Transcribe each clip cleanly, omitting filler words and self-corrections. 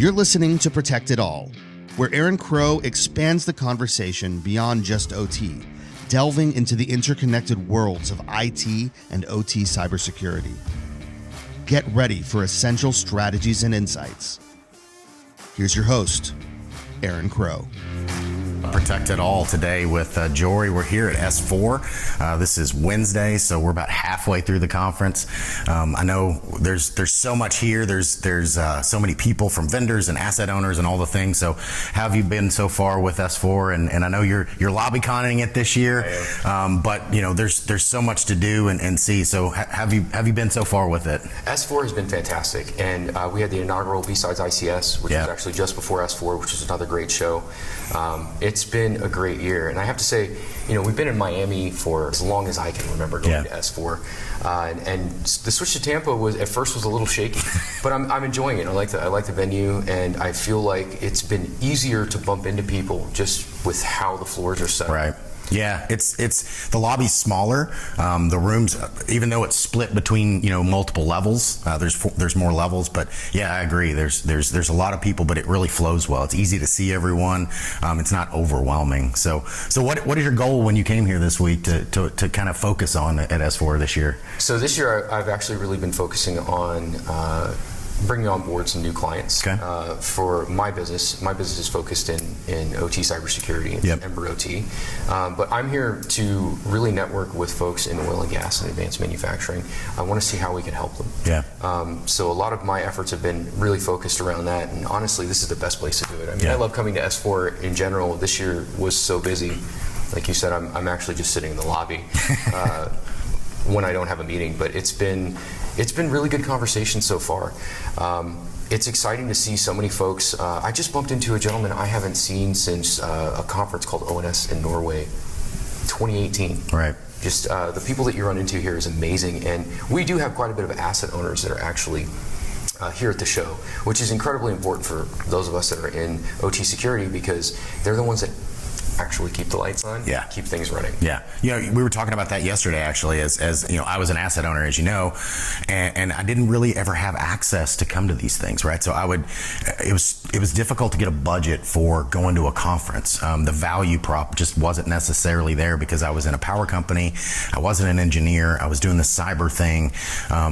You're listening to Protect It All, where Aaron Crow expands the conversation beyond just OT, delving into the interconnected worlds of IT and OT cybersecurity. Get ready for essential strategies and insights. Here's your host, Aaron Crow. Protect It All today with Jori. We're here at S4. This is Wednesday, so we're about halfway through the conference. I know there's so much here. There's so many people from vendors and asset owners and all the things. So how have you been so far with S4? And I know you're lobby-conning it this year, but you know there's so much to do and see. So have you been so far with it? S4 has been fantastic, and we had the inaugural B-Sides ICS, which was actually just before S4, which is another great show. It's been a great year, and I have to say, you know, we've been in Miami for as long as I can remember going to S4, and the switch to Tampa was at first a little shaky, but I'm enjoying it. I like the venue, and I feel like it's been easier to bump into people just with how the floors are set. Right. Yeah, it's the lobby's smaller. The rooms, even though it's split between multiple levels, there's more levels. But yeah, I agree. There's a lot of people, but it really flows well. It's easy to see everyone. It's not overwhelming. So what is your goal when you came here this week to kind of focus on at S4 this year? So this year I've actually really been focusing on bringing on board some new clients for my business. My business is focused in OT cybersecurity, Ember OT. But I'm here to really network with folks in oil and gas and advanced manufacturing. I want to see how we can help them. So a lot of my efforts have been really focused around that. And honestly, this is the best place to do it. I mean, I love coming to S4 in general. This year was so busy. Like you said, I'm actually just sitting in the lobby when I don't have a meeting. But it's been really good conversation so far. It's exciting to see so many folks. I just bumped into a gentleman I haven't seen since a conference called ONS in Norway, 2018. Right. Just the people that you run into here is amazing, and we do have quite a bit of asset owners that are actually here at the show, which is incredibly important for those of us that are in OT security, because they're the ones that actually keep the lights on, keep things running. Yeah, we were talking about that yesterday actually, as I was an asset owner, as you know, and I didn't really ever have access to come to these things, right? So it was difficult to get a budget for going to a conference. The value prop just wasn't necessarily there because I was in a power company, I wasn't an engineer, I was doing the cyber thing.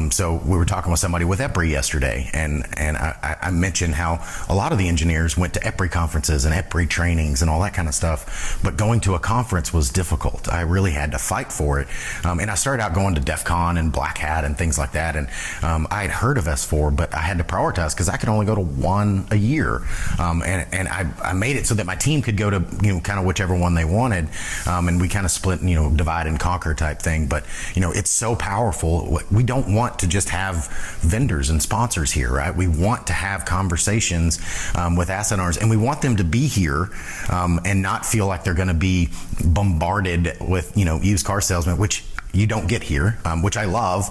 So we were talking with somebody with EPRI yesterday, and I mentioned how a lot of the engineers went to EPRI conferences and EPRI trainings and all that kind of stuff. But going to a conference was difficult. I really had to fight for it. And I started out going to DEF CON and Black Hat and things like that. And I had heard of S4, but I had to prioritize because I could only go to one a year. And I made it so that my team could go to kind of whichever one they wanted. And we kind of split, divide and conquer type thing. But it's so powerful. We don't want to just have vendors and sponsors here, right? We want to have conversations with asset owners, and we want them to be here and not feel like they're going to be bombarded with used car salesmen, which you don't get here, which I love,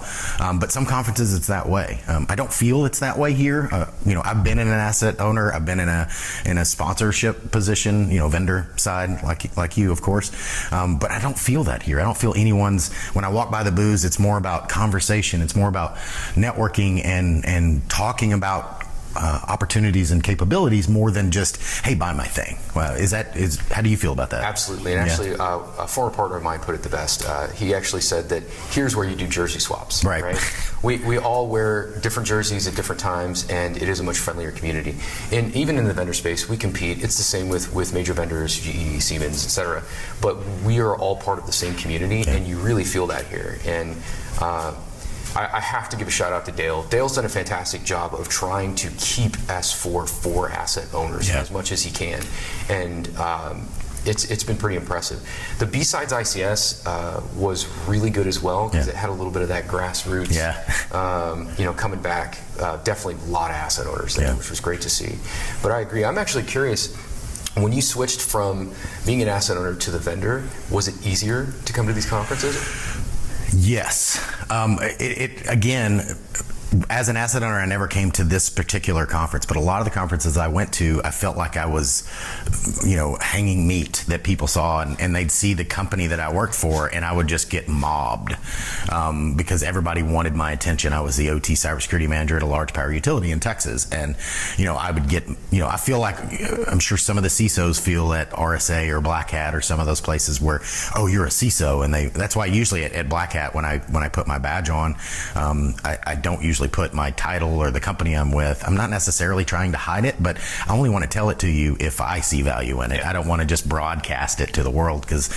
but some conferences it's that way. I don't feel it's that way here. I've been an asset owner, I've been in a sponsorship position, vendor side, like you, of course, but I don't feel that here. I don't feel when I walk by the booths, it's more about conversation, it's more about networking and talking about opportunities and capabilities more than just, hey, buy my thing. Well, how do you feel about that? Absolutely. And actually, a former partner of mine put it the best. He actually said that here's where you do jersey swaps. Right? We all wear different jerseys at different times, and it is a much friendlier community. And even in the vendor space, we compete. It's the same with major vendors, GE, Siemens, etc. But we are all part of the same community, and you really feel that here. And I have to give a shout out to Dale. Dale's done a fantastic job of trying to keep S4 for asset owners as much as he can, and it's been pretty impressive. The B-Sides ICS was really good as well because it had a little bit of that grassroots, coming back. Definitely a lot of asset owners there, which was great to see. But I agree. I'm actually curious. When you switched from being an asset owner to the vendor, was it easier to come to these conferences? Yes. Again, as an asset owner, I never came to this particular conference, but a lot of the conferences I went to, I felt like I was, hanging meat that people saw, and they'd see the company that I worked for, and I would just get mobbed because everybody wanted my attention. I was the OT cybersecurity manager at a large power utility in Texas, and I would get, I feel like, I'm sure some of the CISOs feel at RSA or Black Hat or some of those places where, oh, you're a CISO, and that's why usually at Black Hat when I put my badge on, I don't usually put my title or the company I'm with. I'm not necessarily trying to hide it, but I only want to tell it to you if I see value in it. I don't want to just broadcast it to the world, because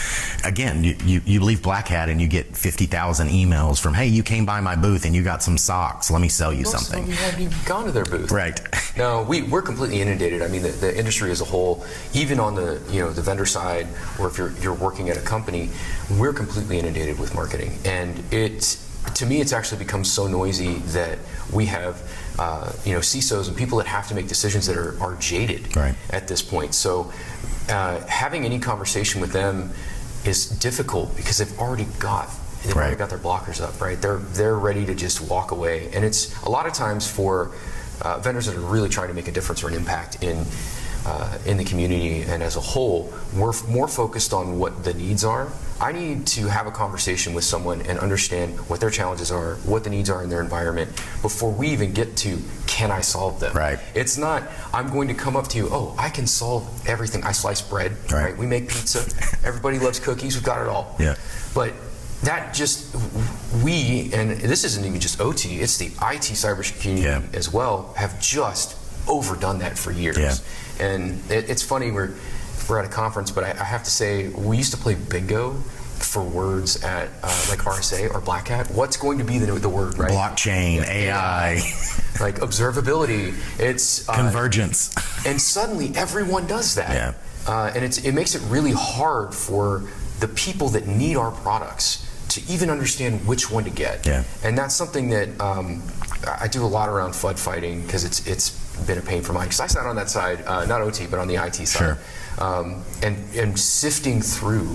again, you leave Black Hat and you get 50,000 emails from, hey, you came by my booth and you got some socks, let me sell you something. You haven't even gone to their booth. Right. No, we're completely inundated. I mean, the industry as a whole, even on the the vendor side, or if you're working at a company, we're completely inundated with marketing. And to me, it's actually become so noisy that we have CISOs and people that have to make decisions that are jaded at this point. So having any conversation with them is difficult because they've already got their blockers up, right? They're ready to just walk away. And it's a lot of times for vendors that are really trying to make a difference or an impact in the community and as a whole, we're more focused on what the needs are. I need to have a conversation with someone and understand what their challenges are, what the needs are in their environment, before we even get to, can I solve them? Right. It's not, I'm going to come up to you, oh, I can solve everything. I slice bread, right? We make pizza. Everybody loves cookies. We've got it all. Yeah. But that just, and this isn't even just OT, it's the IT cybersecurity as well, have just overdone that for years. Yeah. And it's funny, we're at a conference, but I have to say, we used to play bingo for words at like RSA or Black Hat. What's going to be the word, right? Blockchain, AI. Like observability, it's convergence. And suddenly everyone does that. Yeah. And it makes it really hard for the people that need our products to even understand which one to get. Yeah. And that's something that I do a lot around FUD fighting, because it's been a pain for mine, because I sat on that side, not OT, but on the IT side. Sure. And sifting through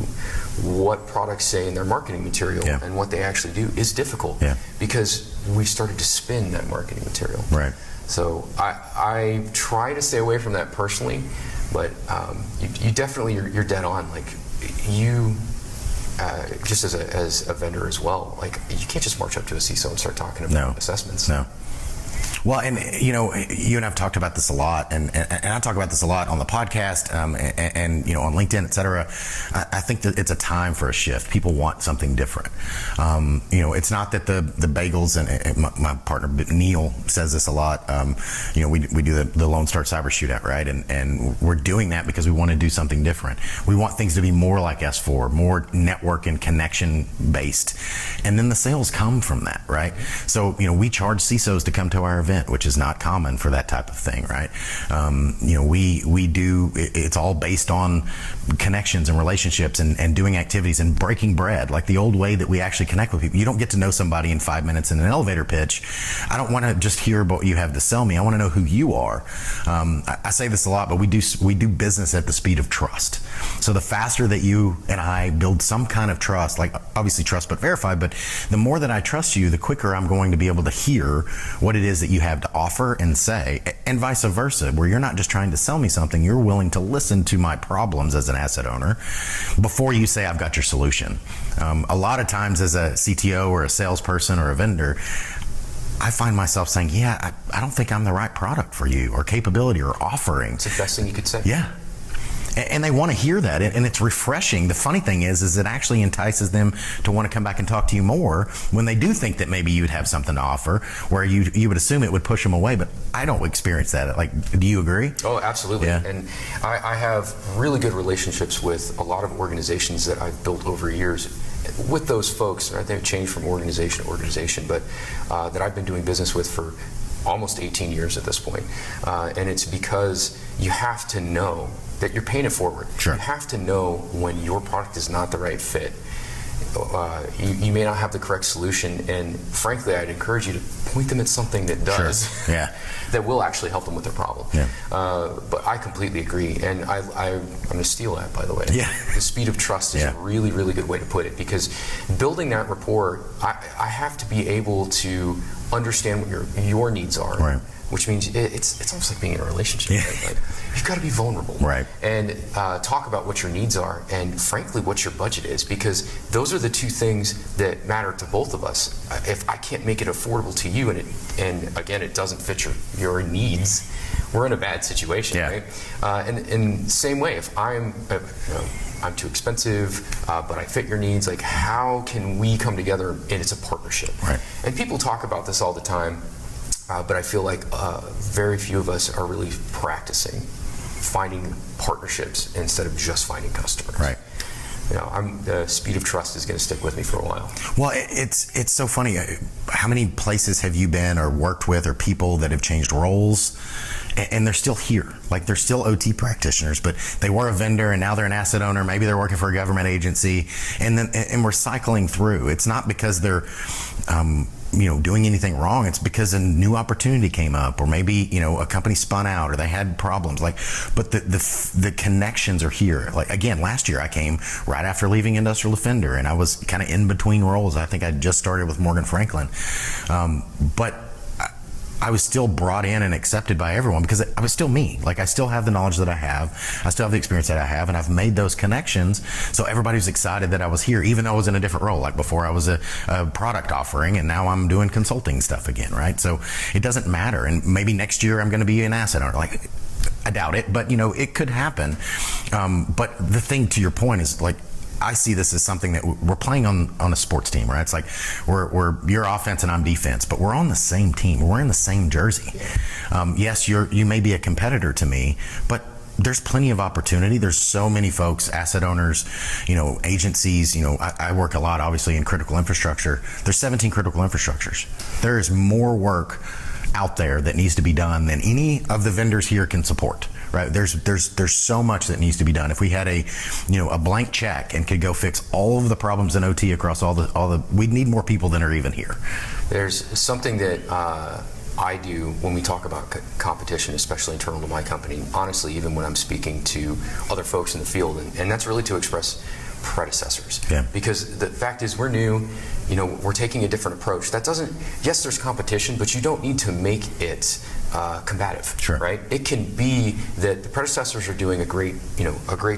what products say in their marketing material and what they actually do is difficult, because we started to spin that marketing material. Right. So I try to stay away from that personally, but you definitely, you're dead on. Like you, just as a vendor as well, like you can't just march up to a CISO and start talking about assessments. No. Well, and you and I've talked about this a lot, and I talk about this a lot on the podcast, and on LinkedIn, et cetera. I think that it's a time for a shift. People want something different. It's not that the bagels, and my partner Neil says this a lot. We do the Lone Star Cyber Shootout, right? And we're doing that because we want to do something different. We want things to be more like S4, more network and connection based, and then the sales come from that, right? So we charge CISOs to come to our event, which is not common for that type of thing, right? We do, it's all based on connections and relationships and doing activities and breaking bread, like the old way that we actually connect with people. You don't get to know somebody in 5 minutes in an elevator pitch. I don't want to just hear about what you have to sell me. I want to know who you are. I say this a lot, but we do business at the speed of trust. So the faster that you and I build some kind of trust, like obviously trust but verify, but the more that I trust you, the quicker I'm going to be able to hear what it is that you have to offer and say, and vice versa, where you're not just trying to sell me something, you're willing to listen to my problems as an asset owner before you say I've got your solution. A lot of times as a CTO or a salesperson or a vendor, I find myself saying, I don't think I'm the right product for you, or capability, or offering. It's the best thing you could say. Yeah. And they want to hear that, and it's refreshing. The funny thing is it actually entices them to want to come back and talk to you more when they do think that maybe you would have something to offer, where you would assume it would push them away, but I don't experience that. Like, do you agree? Oh, absolutely. Yeah. And I have really good relationships with a lot of organizations that I've built over years with those folks. Right? They've changed from organization to organization, but that I've been doing business with for almost 18 years at this point. And it's because you have to know that you're paying it forward. Sure. You have to know when your product is not the right fit. you may not have the correct solution, and frankly, I'd encourage you to point them at something that does, sure. Yeah. that will actually help them with their problem. Yeah. But I completely agree, and I'm going to steal that, by the way. Yeah. The speed of trust is a really, really good way to put it, because building that rapport, I have to be able to understand what your needs are. Right. Which means it's almost like being in a relationship. Yeah. Right? Like, you've got to be vulnerable, right? And talk about what your needs are, and frankly, what your budget is, because those are the two things that matter to both of us. If I can't make it affordable to you, and again, it doesn't fit your needs, we're in a bad situation, right? And in the same way, if I'm too expensive, but I fit your needs, like, how can we come together and it's a partnership? Right. And people talk about this all the time. But I feel like very few of us are really practicing finding partnerships instead of just finding customers. Right. The speed of trust is going to stick with me for a while. Well, it's so funny. How many places have you been or worked with, or people that have changed roles, and they're still here? Like, they're still OT practitioners, but they were a vendor and now they're an asset owner. Maybe they're working for a government agency, and we're cycling through. It's not because they're doing anything wrong. It's because a new opportunity came up, or maybe a company spun out, or they had problems. But the connections are here. Like, again, last year I came right after leaving Industrial Defender, and I was kind of in between roles. I think I just started with Morgan Franklin, but I was still brought in and accepted by everyone because I was still me. Like, I still have the knowledge that I have. I still have the experience that I have, and I've made those connections. So everybody was excited that I was here, even though I was in a different role. Like, before I was a product offering, and now I'm doing consulting stuff again, right? So it doesn't matter. And maybe next year I'm going to be an asset owner. Like, I doubt it, but it could happen. But the thing, to your point, is, like, I see this as something that we're playing on a sports team, right? It's like we're you're offense and I'm defense, but we're on the same team. We're wearing the same jersey. Yes, you may be a competitor to me, but there's plenty of opportunity. There's so many folks, asset owners, agencies. I work a lot, obviously, in critical infrastructure. There's 17 critical infrastructures. There is more work out there that needs to be done than any of the vendors here can support. Right? There's so much that needs to be done. If we had a blank check and could go fix all of the problems in OT across all the, we'd need more people than are even here. There's something that I do when we talk about competition, especially internal to my company. Honestly, even when I'm speaking to other folks in the field, and that's really to express predecessors. Yeah. Because the fact is, we're new. We're taking a different approach. That doesn't. Yes, there's competition, but you don't need to make it combative. Sure. Right? It can be that the predecessors are doing a great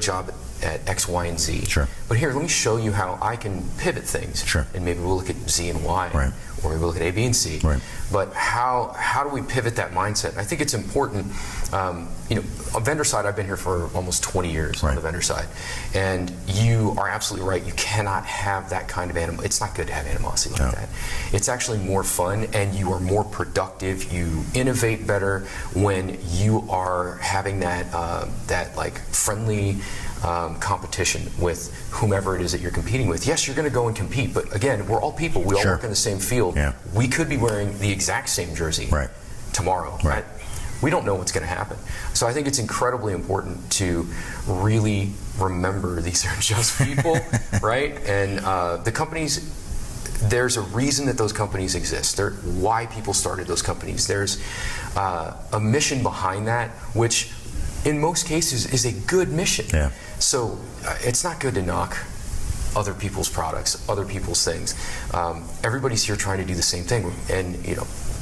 job at X, Y, and Z. Sure. But here, let me show you how I can pivot things. Sure. And maybe we'll look at Z and Y. Right. Or maybe we'll look at A, B, and C. Right. But how do we pivot that mindset? I think it's important. On vendor side, I've been here for almost 20 years. Right. On the vendor side, and you are absolutely right. You cannot have that kind of animosity. It's not good to have animosity like that. It's actually more fun, and you are more productive. You innovate better when you are having that like friendly competition with whomever it is that you're competing with. Yes, you're going to go and compete, but again, we're all people. We all work in the same field. Yeah. We could be wearing the exact same jersey tomorrow. Right. We don't know what's going to happen. So I think it's incredibly important to really remember these are just people, right? And the companies, there's a reason that those companies exist. Why people started those companies. There's a mission behind that, which in most cases is a good mission. Yeah. So it's not good to knock other people's products, other people's things. Everybody's here trying to do the same thing. And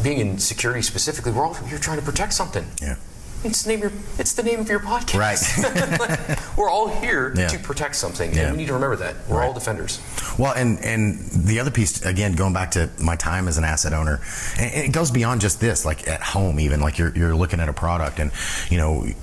being in security specifically, we're all here trying to protect something. Yeah. It's the name of your podcast. Right. We're all here to protect something, and we need to remember that. We're all defenders. Well, and the other piece, again, going back to my time as an asset owner, and it goes beyond just this, like at home even, like you're looking at a product and,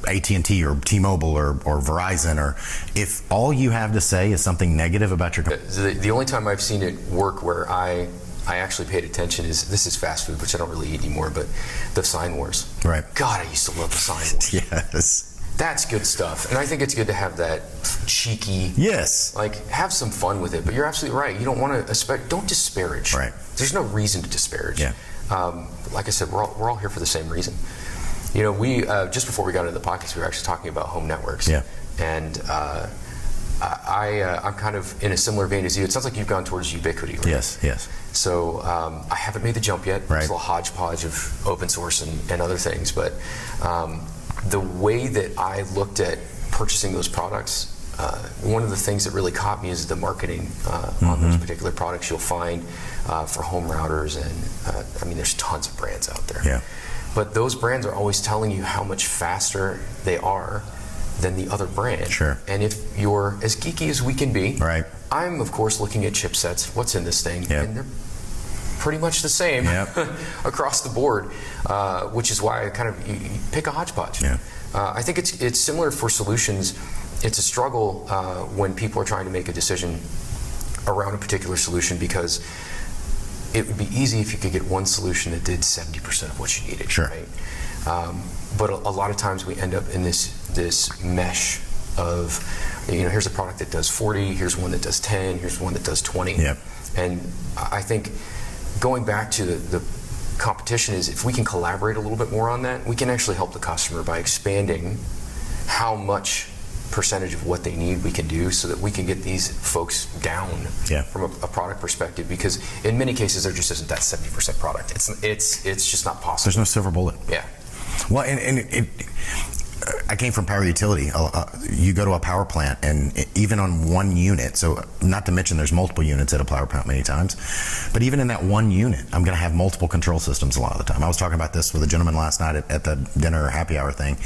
AT&T or T-Mobile or Verizon, or if all you have to say is something negative about your company. The only time I've seen it work where I actually paid attention this is fast food, which I don't really eat anymore, but the sign wars. Right. God, I used to love the sign wars. Yes. That's good stuff. And I think it's good to have that cheeky. Yes. Like, have some fun with it. But you're absolutely right. You don't want to, don't disparage. Right. There's no reason to disparage. Yeah. Like I said, we're all here for the same reason. We, just before we got into the podcast, we were actually talking about home networks. Yeah. And I'm kind of in a similar vein as you. It sounds like you've gone towards ubiquity, right? Yes. So I haven't made the jump yet. Right. It's a little hodgepodge of open source and other things. But the way that I looked at purchasing those products, one of the things that really caught me is the marketing on those particular products. You'll find for home routers, and there's tons of brands out there. Yeah. But those brands are always telling you how much faster they are than the other brand. Sure. And if you're as geeky as we can be, right. I'm of course looking at chipsets, what's in this thing, Yep. and they're pretty much the same Yep. across the board, which is why I kind of you pick a hodgepodge. Yeah. I think it's similar for solutions. It's a struggle when people are trying to make a decision around a particular solution, because it would be easy if you could get one solution that did 70% of what you needed. Sure. Right? But a lot of times we end up in this mesh of, here's a product that does 40, here's one that does 10, here's one that does 20. Yep. And I think going back to the competition is, if we can collaborate a little bit more on that, we can actually help the customer by expanding how much percentage of what they need we can do, so that we can get these folks down from a product perspective, because in many cases there just isn't that 70% product. It's just not possible. There's no silver bullet. Yeah. Well, and I came from power utility. You go to a power plant, and even on one unit, so not to mention there's multiple units at a power plant many times, but even in that one unit, I'm going to have multiple control systems a lot of the time. I was talking about this with a gentleman last night at the dinner or happy hour thing,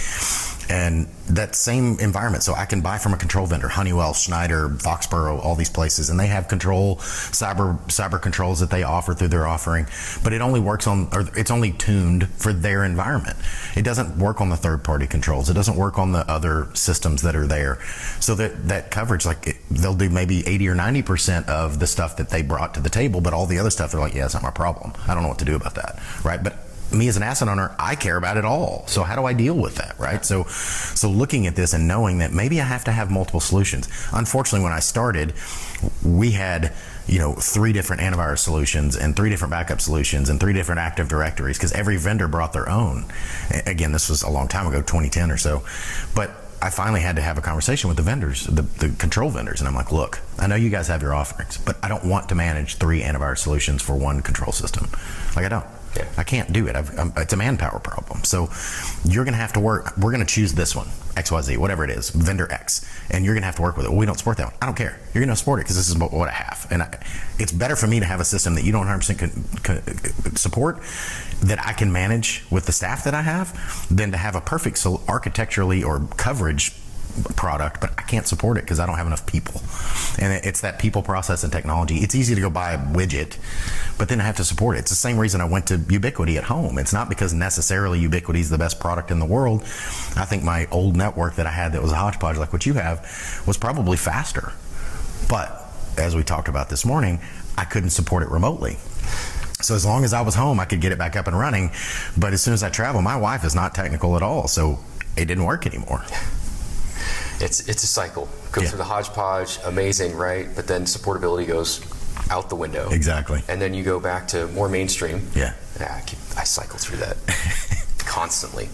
and that same environment. So I can buy from a control vendor, Honeywell, Schneider, Foxborough, all these places, and they have cyber controls that they offer through their offering, but it only works on, or it's only tuned for their environment. It doesn't work on the third-party controls. It doesn't work on the other systems that are there. So that coverage, they'll do maybe 80 or 90% of the stuff that they brought to the table, but all the other stuff, they're like, yeah, it's not my problem. I don't know what to do about that, right? But me as an asset owner, I care about it all. So how do I deal with that, right? So looking at this and knowing that maybe I have to have multiple solutions. Unfortunately, when I started, we had 3 different antivirus solutions and 3 different backup solutions and 3 different Active Directories, because every vendor brought their own. Again, this was a long time ago, 2010 or so. But I finally had to have a conversation with the vendors, the control vendors, and I'm like, look, I know you guys have your offerings, but I don't want to manage 3 antivirus solutions for one control system. I don't. Yeah. I can't do it. It's a manpower problem. So you're going to have to work. We're going to choose this one, XYZ, whatever it is, vendor X, and you're going to have to work with it. Well, we don't support that one. I don't care. You're going to support it because this is what I have. And it's better for me to have a system that you don't 100% support, that I can manage with the staff that I have, than to have a perfect architecturally or coverage product, but I can't support it because I don't have enough people. And it's that people, process, and technology. It's easy to go buy a widget, but then I have to support it. It's the same reason I went to Ubiquity at home. It's not because necessarily Ubiquity is the best product in the world. I think my old network that I had that was a hodgepodge like what you have was probably faster. But as we talked about this morning, I couldn't support it remotely. So as long as I was home, I could get it back up and running. But as soon as I travel, my wife is not technical at all, so it didn't work anymore. It's a cycle. Go through the hodgepodge, amazing, right? But then supportability goes out the window. Exactly. And then you go back to more mainstream. Yeah. I cycle through that constantly.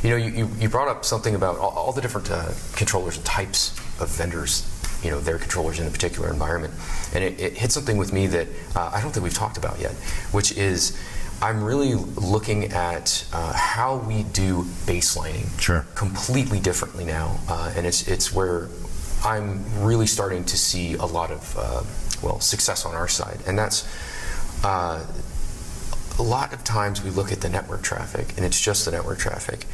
You brought up something about all the different controllers and types of vendors, their controllers in a particular environment. And it hit something with me that I don't think we've talked about yet, which is I'm really looking at how we do baselining completely differently now, and it's where I'm really starting to see a lot of success on our side, and that's a lot of times we look at the network traffic, and it's just the network traffic,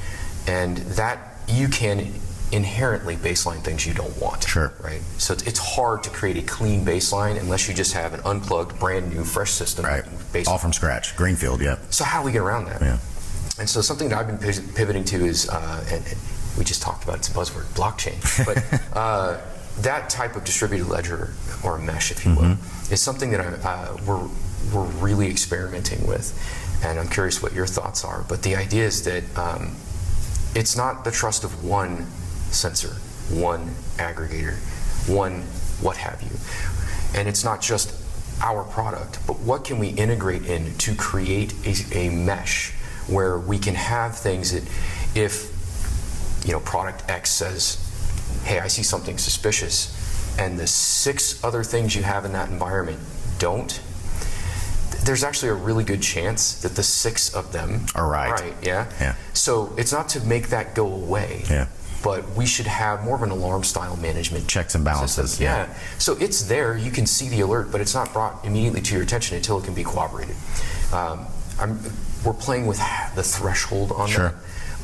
and that you can inherently baseline things you don't want. Sure. Right? So it's hard to create a clean baseline unless you just have an unplugged, brand new, fresh system. Right. All from scratch. Greenfield, yeah. So how do we get around that? Yeah. And so something that I've been pivoting to is, and we just talked about, it's a buzzword, blockchain. But that type of distributed ledger, or a mesh, if you will, is something that we're really experimenting with. And I'm curious what your thoughts are. But the idea is that it's not the trust of one sensor, one aggregator, one what have you. And it's not just our product, but what can we integrate in to create a mesh where we can have things that if product X says, hey, I see something suspicious, and the 6 other things you have in that environment don't, there's actually a really good chance that the 6 of them are right. Yeah. So it's not to make that go away. Yeah. But we should have more of an alarm style management. Checks and balances. System. Yeah. So it's there, you can see the alert, but it's not brought immediately to your attention until it can be corroborated. We're playing with the threshold on that.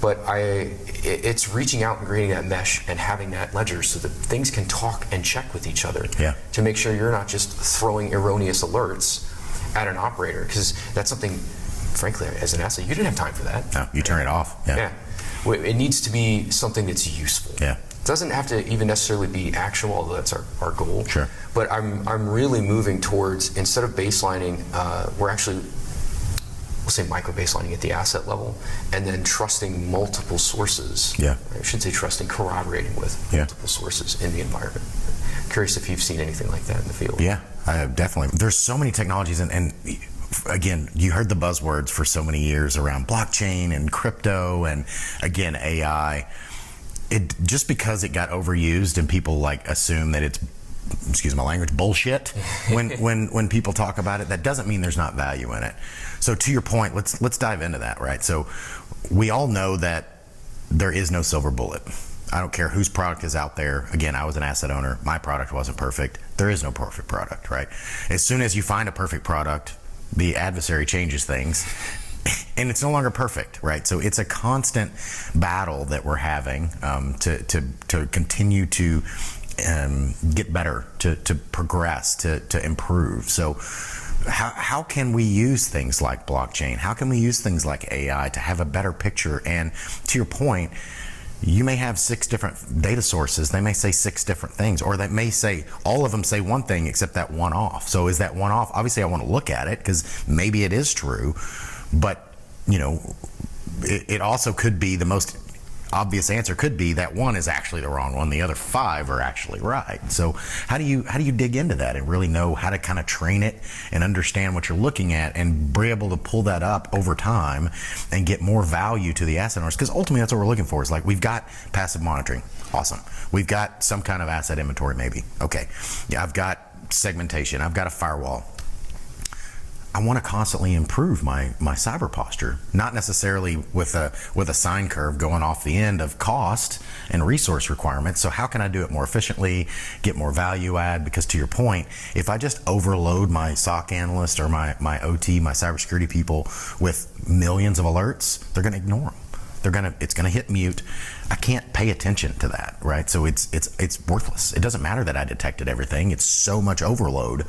But it's reaching out and creating that mesh and having that ledger so that things can talk and check with each other to make sure you're not just throwing erroneous alerts at an operator, because that's something, frankly, as an asset, you didn't have time for that. No, you turn it off. Yeah. It needs to be something that's useful. Yeah. It doesn't have to even necessarily be actionable, although that's our goal. Sure. But I'm really moving towards, instead of baselining, we're actually, we'll say micro baselining at the asset level, and then trusting multiple sources. Yeah. I should say trusting, corroborating with multiple sources in the environment. Curious if you've seen anything like that in the field. Yeah, I have definitely. There's so many technologies, and again, you heard the buzzwords for so many years around blockchain and crypto, and again, AI. It just because it got overused and people like assume that it's, excuse my language, bullshit when people talk about it, that doesn't mean there's not value in it. So to your point, let's dive into that, right? So we all know that there is no silver bullet. I don't care whose product is out there. Again, I was an asset owner. My product wasn't perfect. There is no perfect product, right? As soon as you find a perfect product, the adversary changes things and it's no longer perfect, right? So it's a constant battle that we're having to continue to get better, to progress, to improve. So how can we use things like blockchain? How can we use things like AI to have a better picture? And to your point, you may have 6 different data sources. They may say 6 different things, or they may say all of them say one thing except that one off. So is that one off? Obviously I want to look at it because maybe it is true, but it also could be, the most obvious answer could be that one is actually the wrong one, the other 5 are actually right. So how do you dig into that and really know how to kind of train it and understand what you're looking at and be able to pull that up over time and get more value to the asset owners? Because ultimately that's what we're looking for. Is like, we've got passive monitoring, awesome, we've got some kind of asset inventory, maybe, okay, yeah, I've got segmentation, I've got a firewall. I want to constantly improve my cyber posture, not necessarily with a sine curve going off the end of cost and resource requirements. So how can I do it more efficiently, get more value add? Because to your point, if I just overload my SOC analyst or my OT, my cybersecurity people with millions of alerts, they're going to ignore them. It's gonna hit mute. I can't pay attention to that, right? So it's worthless. It doesn't matter that I detected everything. It's so much overload.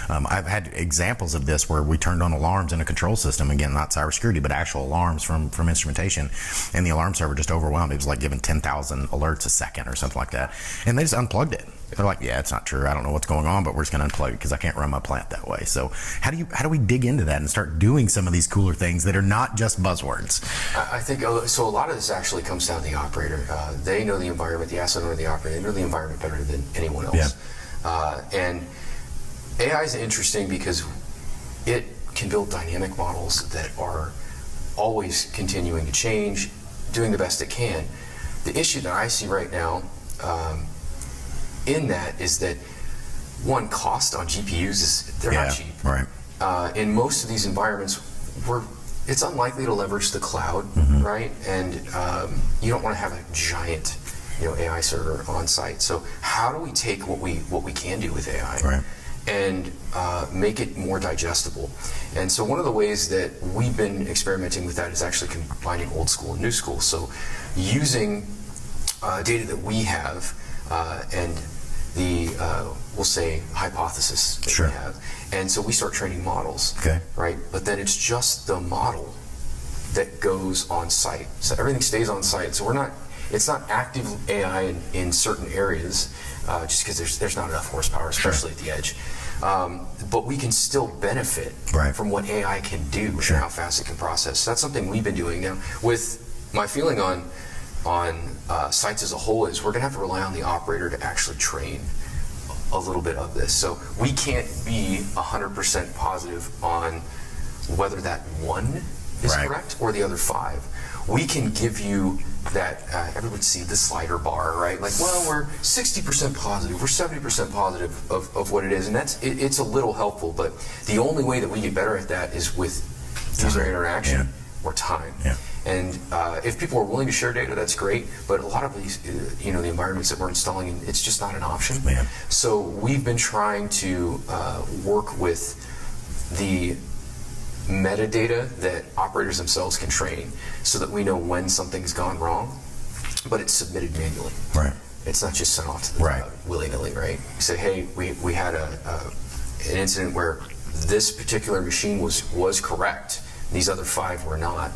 I've had examples of this where we turned on alarms in a control system, again, not cybersecurity, but actual alarms from instrumentation, and the alarm server just overwhelmed. It was like giving 10,000 alerts a second or something like that, and they just unplugged it. They're like, yeah, it's not true. I don't know what's going on, but we're just going to unplug it because I can't run my plant that way. So how do we dig into that and start doing some of these cooler things that are not just buzzwords? I think so. A lot of this actually comes down to the operator. They know the environment, the asset owner, the operator. They know the environment better than anyone else. Yeah. And AI is interesting because it can build dynamic models that are always continuing to change, doing the best it can. The issue that I see right now in that is that, one, cost on GPUs they're not cheap. Right. In most of these environments, it's unlikely to leverage the cloud, right? And you don't want to have a giant, AI server on site. So how do we take what we can do with AI and make it more digestible? And so one of the ways that we've been experimenting with that is actually combining old school and new school. So using data that we have and the we'll say hypothesis that we have, and so we start training models, right? But then it's just the model that goes on site, so everything stays on site. So it's not active AI in certain areas, just because there's not enough horsepower, especially at the edge. But we can still benefit from what AI can do and how fast it can process. So that's something we've been doing now. With my feeling on sites as a whole is we're going to have to rely on the operator to actually train a little bit of this. So we can't be 100% positive on whether that one is correct or the other 5. We can give you that everyone see the slider bar, right? Like, well, we're 60% positive, we're 70% positive of what it is, and it's a little helpful, but the only way that we get better at that is with user interaction or time. Yeah. And if people are willing to share data, that's great, but a lot of these, the environments that we're installing, it's just not an option. Yeah. So we've been trying to work with the metadata that operators themselves can train so that we know when something's gone wrong, but it's submitted manually. Right. It's not just sent off to the cloud willy-nilly, right? You say, hey, we had an incident where this particular machine was correct, these other 5 were not,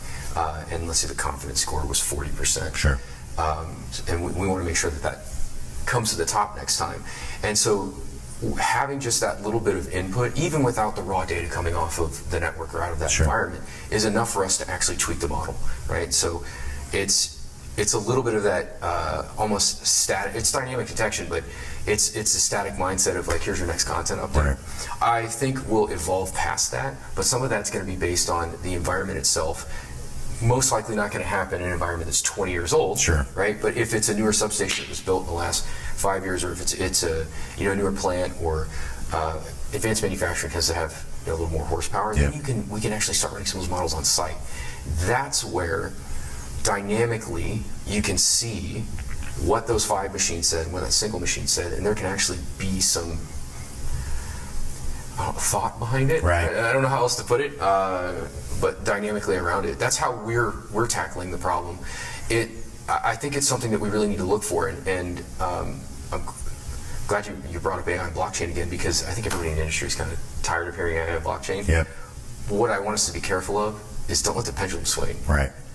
and let's say the confidence score was 40%. Sure. And we want to make sure that comes to the top next time. And so having just that little bit of input, even without the raw data coming off of the network or out of that environment, is enough for us to actually tweak the model, right? So it's a little bit of that almost static. It's dynamic detection, but it's a static mindset of like, here's your next content up there. Right. I think we'll evolve past that, but some of that's going to be based on the environment itself. Most likely not going to happen in an environment that's 20 years old, right? But if it's a newer substation that was built in the last 5 years, or if it's a newer plant, or advanced manufacturing has to have a little more horsepower, then we can actually start running some of those models on site. That's where dynamically you can see what those 5 machines said, what that single machine said, and there can actually be some thought behind it. Right. I don't know how else to put it, but dynamically around it. That's how we're tackling the problem. I think it's something that we really need to look for, and I'm glad you brought up AI and blockchain again, because I think everybody in the industry is kind of tired of hearing AI and blockchain. Yep. What I want us to be careful of is don't let the pendulum swing.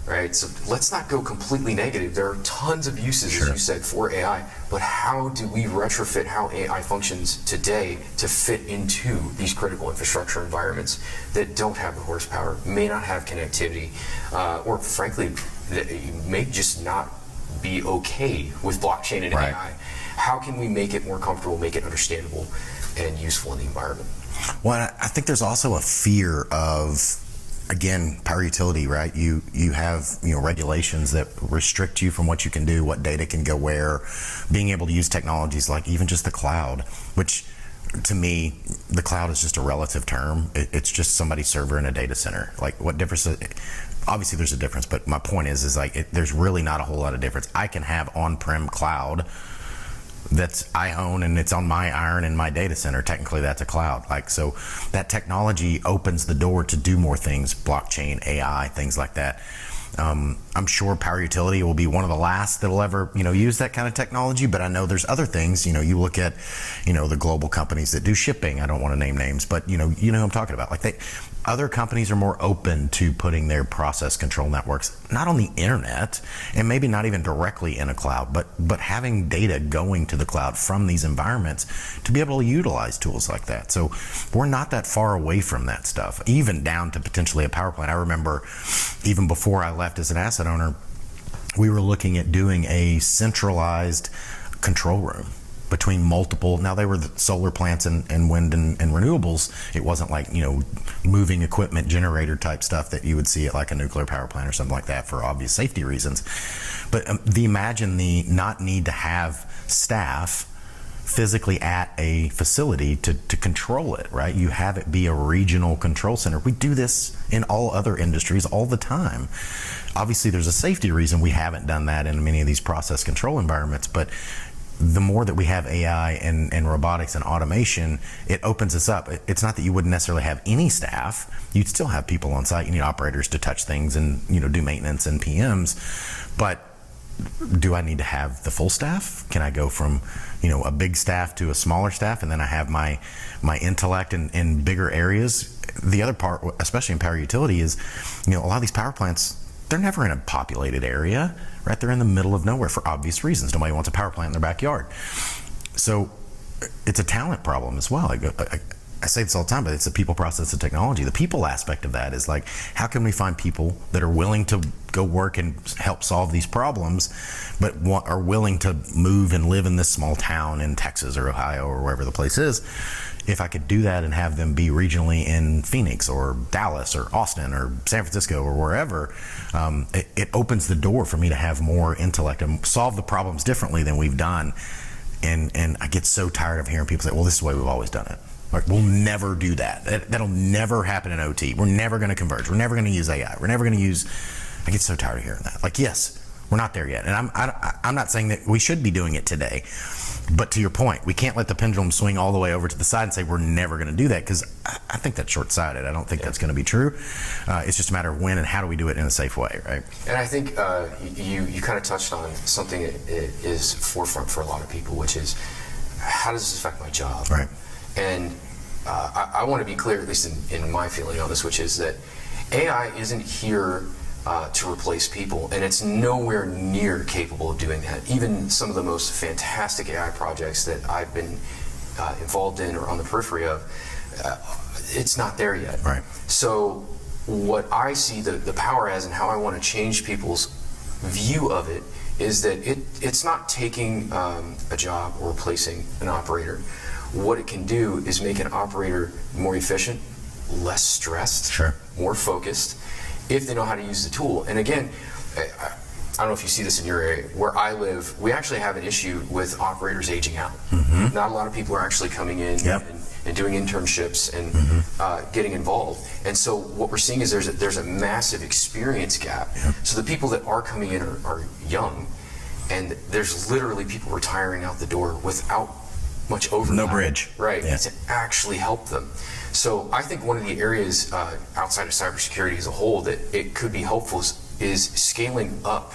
Right, so let's not go completely negative. There are tons of uses, as you said, for AI, but how do we retrofit how AI functions today to fit into these critical infrastructure environments that don't have the horsepower, may not have connectivity, or frankly, may just not be okay with blockchain and AI? How can we make it more comfortable, make it understandable and useful in the environment? Well, I think there's also a fear of, again, power utility, right? You have regulations that restrict you from what you can do, what data can go where, being able to use technologies like even just the cloud, which to me, the cloud is just a relative term. It's just somebody's server in a data center. Like, what difference? Obviously, there's a difference, but my point is like there's really not a whole lot of difference. I can have on-prem cloud that's I own, and it's on my iron in my data center. Technically, that's a cloud. Like, so that technology opens the door to do more things, blockchain, AI, things like that. I'm sure power utility will be one of the last that'll ever, use that kind of technology, but I know there's other things. You look at, the global companies that do shipping. I don't want to name names, but you know who I'm talking about. Like, other companies are more open to putting their process control networks not on the internet, and maybe not even directly in a cloud, but having data going to the cloud from these environments to be able to utilize tools like that. So we're not that far away from that stuff, even down to potentially a power plant. I remember even before I left as an asset owner, we were looking at doing a centralized control room between multiple. Now, they were the solar plants and wind and renewables. It wasn't like, moving equipment generator type stuff that you would see at like a nuclear power plant or something like that for obvious safety reasons. But imagine the not need to have staff physically at a facility to control it, right? You have it be a regional control center. We do this in all other industries all the time. Obviously, there's a safety reason we haven't done that in many of these process control environments, but the more that we have AI and robotics and automation, it opens us up. It's not that you wouldn't necessarily have any staff. You'd still have people on site. You need operators to touch things and do maintenance and PMs. But do I need to have the full staff? Can I go from a big staff to a smaller staff, and then I have my intellect in bigger areas? The other part, especially in power utility, is a lot of these power plants, they're never in a populated area, right? They're in the middle of nowhere for obvious reasons. Nobody wants a power plant in their backyard. So it's a talent problem as well. I say this all the time, but it's the people, process, and technology. The people aspect of that is like, how can we find people that are willing to go work and help solve these problems, but are willing to move and live in this small town in Texas or Ohio or wherever the place is? If I could do that and have them be regionally in Phoenix or Dallas or Austin or San Francisco or wherever, it opens the door for me to have more intellect and solve the problems differently than we've done. And I get so tired of hearing people say, well, this is the way we've always done it. Like, we'll never do that. That'll never happen in OT. We're never going to converge. We're never going to use AI. We're never going to use... I get so tired of hearing that. Like, yes, we're not there yet. And I'm not saying that we should be doing it today. But to your point, we can't let the pendulum swing all the way over to the side and say we're never going to do that, because I think that's short-sighted. I don't think that's going to be true. It's just a matter of when and how do we do it in a safe way, right? And I think you kind of touched on something that is forefront for a lot of people, which is, how does this affect my job? Right. And I want to be clear, at least in my feeling on this, which is that AI isn't here to replace people, and it's nowhere near capable of doing that. Even some of the most fantastic AI projects that I've been involved in or on the periphery of, it's not there yet. Right. So what I see the power as, and how I want to change people's view of it, is that it's not taking a job or replacing an operator. What it can do is make an operator more efficient, less stressed, sure, more focused, if they know how to use the tool. And again, I don't know if you see this in your area. Where I live, we actually have an issue with operators aging out. Mm-hmm. Not a lot of people are actually coming in and doing internships and getting involved. And so what we're seeing is there's a massive experience gap. Yep. So the people that are coming in are young, and there's literally people retiring out the door without much overlap. No bridge. Right, yeah, to actually help them. So I think one of the areas outside of cybersecurity as a whole that it could be helpful is scaling up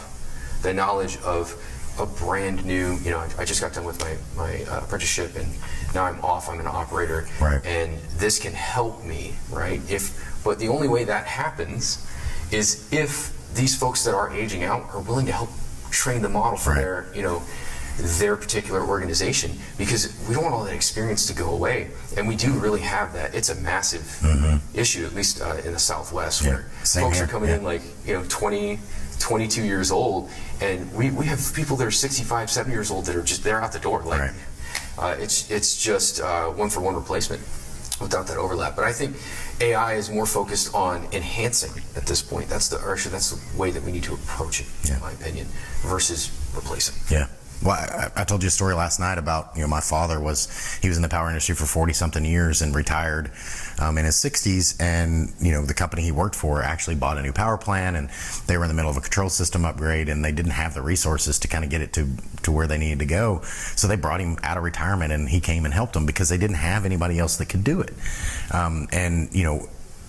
the knowledge of a brand new, I just got done with my apprenticeship, and now I'm off, I'm an operator, right, and this can help me, right? But the only way that happens is if these folks that are aging out are willing to help train the model for their particular organization, because we don't want all that experience to go away. And we do really have that. It's a massive issue, at least in the Southwest, where folks are coming in like 20, 22 years old, and we have people that are 65, 70 years old that are just, they're out the door. Like, it's just one-for-one replacement without that overlap. But I think AI is more focused on enhancing at this point. That's the way that we need to approach it, in my opinion, versus replacing. Yeah. Well, I told you a story last night about, my father he was in the power industry for 40-something years and retired in his 60s, and, the company he worked for actually bought a new power plant, and they were in the middle of a control system upgrade, and they didn't have the resources to kind of get it to where they needed to go. So they brought him out of retirement, and he came and helped them because they didn't have anybody else that could do it.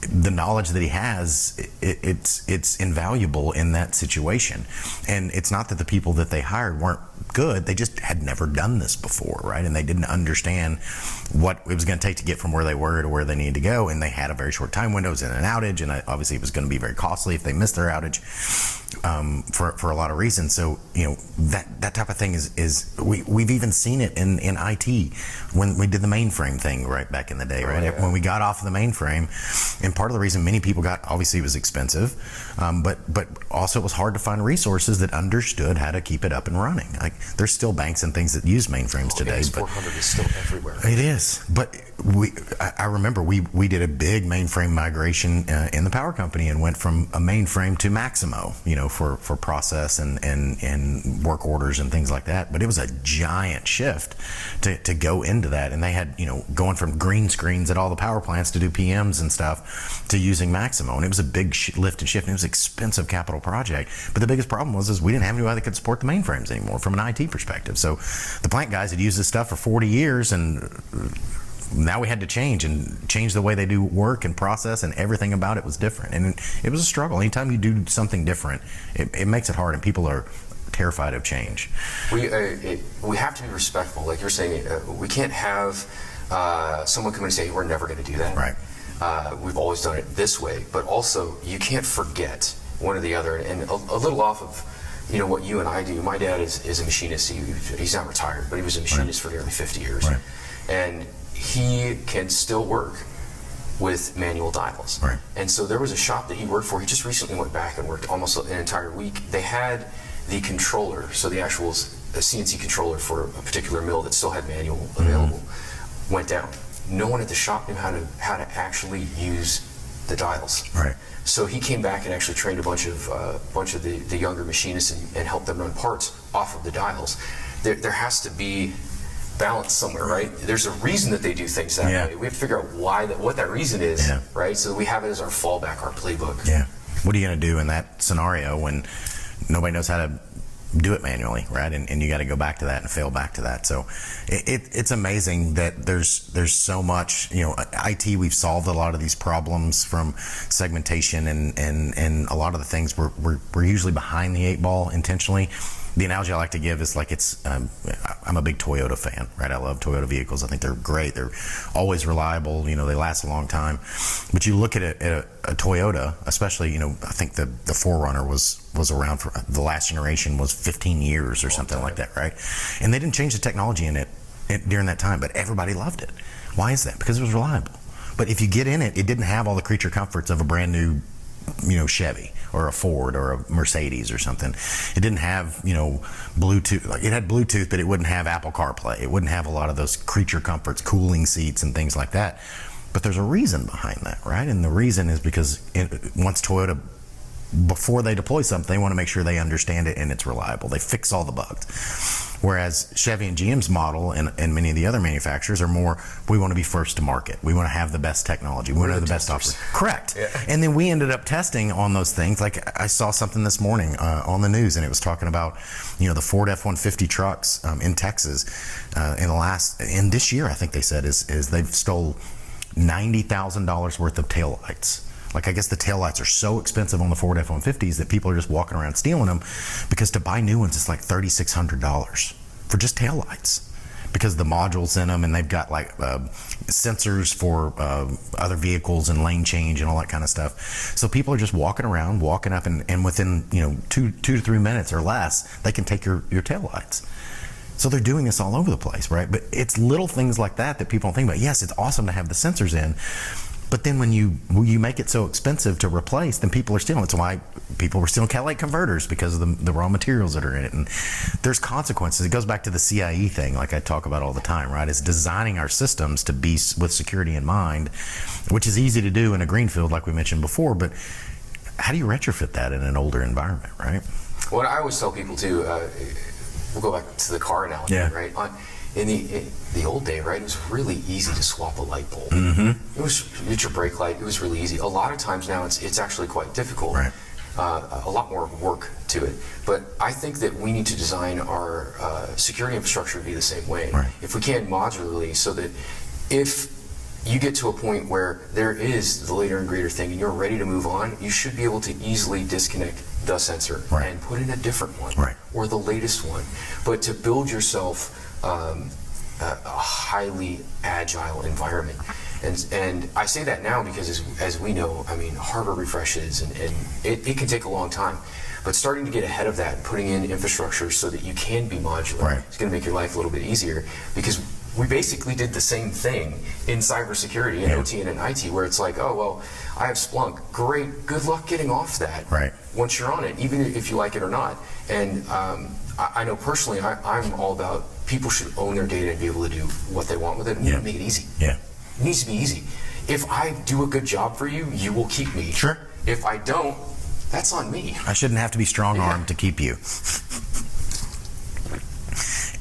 The knowledge that he has, it's invaluable in that situation. And it's not that the people that they hired weren't good, they just had never done this before, right? And they didn't understand what it was going to take to get from where they were to where they needed to go, and they had a very short time windows and an outage, and obviously it was going to be very costly if they missed their outage for a lot of reasons. So that type of thing is we've even seen it in IT when we did the mainframe thing right back in the day, right? When we got off of the mainframe, and part of the reason many people obviously it was expensive, but also it was hard to find resources that understood how to keep it up and running. Like, there's still banks and things that use mainframes today. But 400 is still everywhere. It is, but I remember we did a big mainframe migration in the power company and went from a mainframe to Maximo, for process and work orders and things like that. But it was a giant shift to go into that, and they had going from green screens at all the power plants to do PMs and stuff to using Maximo, and it was a big lift and shift, and it was an expensive capital project. But the biggest problem was we didn't have anybody that could support the mainframes anymore from an IT perspective. So the plant guys had used this stuff for 40 years, and now we had to change the way they do work and process, and everything about it was different. And it was a struggle. Anytime you do something different, it makes it hard, and people are terrified of change. We have to be respectful. Like you're saying, we can't have someone come in and say, we're never going to do that. Right. We've always done it this way. But also, you can't forget one or the other. And a little off of what you and I do. My dad is a machinist. He's not retired, but he was a machinist for nearly 50 years. Right. And he can still work with manual dials. Right. And so there was a shop that he worked for. He just recently went back and worked almost an entire week. They had the controller, so the actual CNC controller for a particular mill that still had manual available, went down. No one at the shop knew how to actually use the dials. Right. So he came back and actually trained a bunch of the younger machinists and helped them run parts off of the dials. There has to be balance somewhere, right? There's a reason that they do things that way. We have to figure out what that reason is, right? So we have it as our fallback, our playbook. Yeah. What are you going to do in that scenario when nobody knows how to do it manually, right? And you got to go back to that and fail back to that. So it's amazing that there's so much, IT, we've solved a lot of these problems from segmentation and a lot of the things we're usually behind the 8 ball intentionally. The analogy I like to give is like I'm a big Toyota fan, right? I love Toyota vehicles. I think they're great. They're always reliable. They last a long time. But you look at a Toyota, especially, I think the 4Runner was around for the last generation was 15 years or something like that, right? And they didn't change the technology in it during that time, but everybody loved it. Why is that? Because it was reliable. But if you get in it, it didn't have all the creature comforts of a brand new Chevy or a Ford or a Mercedes or something. It didn't have, Bluetooth. Like, it had Bluetooth, but it wouldn't have Apple CarPlay. It wouldn't have a lot of those creature comforts, cooling seats and things like that. But there's a reason behind that, right? And the reason is because once Toyota, before they deploy something, they want to make sure they understand it and it's reliable. They fix all the bugs. Whereas Chevy and GM's model and many of the other manufacturers are more, we want to be first to market. We want to have the best technology. We want to have the best offering. Correct. Yeah. And then we ended up testing on those things. Like, I saw something this morning on the news, and it was talking about, the Ford F-150 trucks in Texas in this year, I think they said, is they've stole $90,000 worth of taillights. Like, I guess the taillights are so expensive on the Ford F-150s that people are just walking around stealing them, because to buy new ones, it's like $3,600 for just taillights, because the modules in them, and they've got like sensors for other vehicles and lane change and all that kind of stuff. So people are just walking up, and within 2 to 3 minutes or less, they can take your taillights. So they're doing this all over the place, right? But it's little things like that people don't think about. Yes, it's awesome to have the sensors in, but then when you make it so expensive to replace, then people are stealing. That's why people were stealing catalytic converters, because of the raw materials that are in it. And there's consequences. It goes back to the CIE thing, like I talk about all the time, right? It's designing our systems to be with security in mind, which is easy to do in a greenfield, like we mentioned before. But how do you retrofit that in an older environment, right? What I always tell people too, we'll go back to the car analogy, right? In the old day, right, it was really easy to swap a light bulb. It was your brake light. It was really easy. A lot of times now, it's actually quite difficult. Right. A lot more work to it. But I think that we need to design our security infrastructure to be the same way. Right. If we can, modularly, so that if you get to a point where there is the later and greater thing and you're ready to move on, you should be able to easily disconnect the sensor and put in a different one or the latest one. But to build yourself a highly agile environment. And I say that now because as we know, I mean, hardware refreshes and it can take a long time. But starting to get ahead of that and putting in infrastructure so that you can be modular is going to make your life a little bit easier, because we basically did the same thing in cybersecurity and OT and in IT, where it's like, oh, well, I have Splunk. Great. Good luck getting off that once you're on it, even if you like it or not. And I know personally, I'm all about people should own their data and be able to do what they want with it and make it easy. Yeah. It needs to be easy. If I do a good job for you, you will keep me. Sure. If I don't, that's on me. I shouldn't have to be strong-armed to keep you.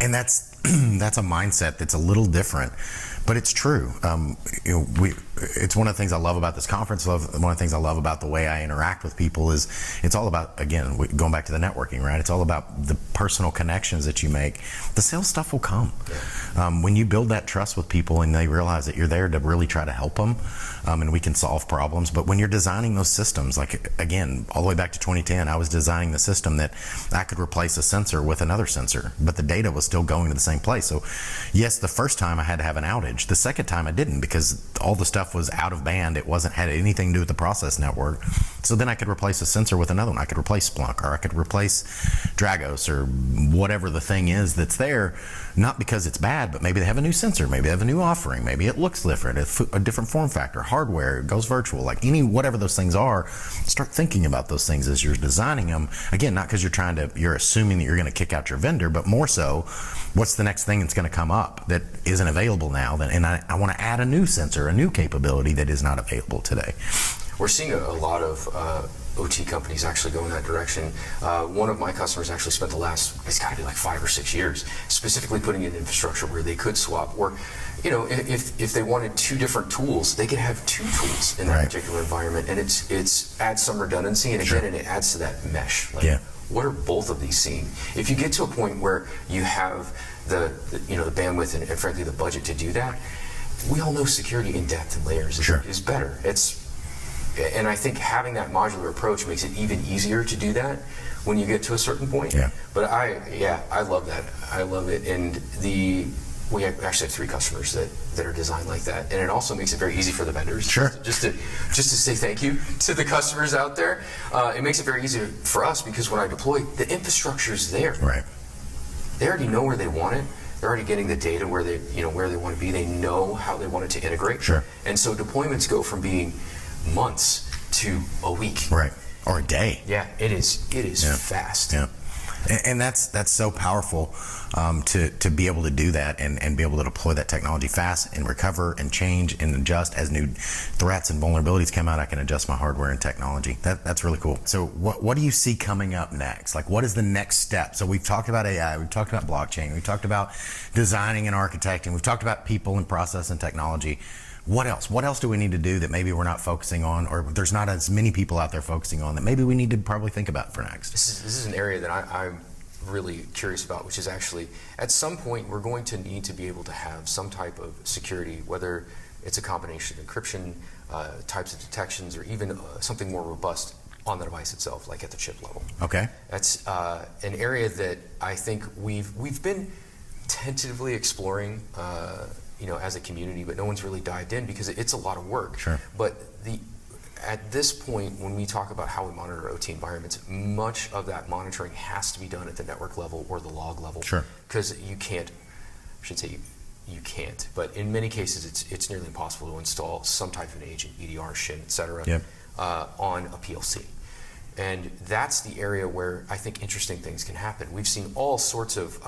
And that's a mindset that's a little different, but it's true. It's one of the things I love about this conference. One of the things I love about the way I interact with people is it's all about, again, going back to the networking, right? It's all about the personal connections that you make. The sales stuff will come. When you build that trust with people and they realize that you're there to really try to help them, and we can solve problems. But when you're designing those systems, like, again, all the way back to 2010, I was designing the system that I could replace a sensor with another sensor, but the data was still going to the same place. So yes, the first time I had to have an outage. The second time I didn't, because all the stuff was out of band. It had anything to do with the process network. So then I could replace a sensor with another one. I could replace Splunk, or I could replace Dragos, or whatever the thing is that's there, not because it's bad, but maybe they have a new sensor, maybe they have a new offering, maybe it looks different, a different form factor, hardware, it goes virtual, like whatever those things are. Start thinking about those things as you're designing them. Again, not because you're assuming that you're going to kick out your vendor, but more so, what's the next thing that's going to come up that isn't available now? And I want to add a new sensor, a new capability that is not available today. We're seeing a lot of OT companies actually go in that direction. One of my customers actually spent the last, it's got to be like 5 or 6 years, specifically putting in infrastructure where they could swap. Or, if they wanted 2 different tools, they could have 2 tools in that particular environment, and it's adds some redundancy, and again, and it adds to that mesh. Like, what are both of these seeing? If you get to a point where you have the bandwidth and frankly the budget to do that, we all know security in depth and layers is better. And I think having that modular approach makes it even easier to do that when you get to a certain point. But I love that. I love it. And we actually have 3 customers that are designed like that. And it also makes it very easy for the vendors. Just to say thank you to the customers out there. It makes it very easy for us because when I deploy, the infrastructure's there. They already know where they want it. They're already getting the data where they want to be. They know how they want it to integrate. And so deployments go from being months to a week, or a day. It is fast. And that's so powerful to be able to do that and be able to deploy that technology fast and recover and change and adjust as new threats and vulnerabilities come out. I can adjust my hardware and technology. That's really cool. So what do you see coming up next? Like, what is the next step? So we've talked about AI, we've talked about blockchain, we've talked about designing and architecting, we've talked about people and process and technology. What else? What else do we need to do that maybe we're not focusing on, or there's not as many people out there focusing on, that maybe we need to probably think about for next? This is an area that I'm really curious about, which is actually, at some point, we're going to need to be able to have some type of security, whether it's a combination of encryption, types of detections, or even something more robust on the device itself, like at the chip level. That's an area that I think we've been tentatively exploring as a community, but no one's really dived in because it's a lot of work. But at this point, when we talk about how we monitor OT environments, much of that monitoring has to be done at the network level or the log level. Because you can't, you can't, but in many cases it's nearly impossible to install some type of an agent, EDR, SHIN, etc., on a PLC. And that's the area where I think interesting things can happen. We've seen all sorts of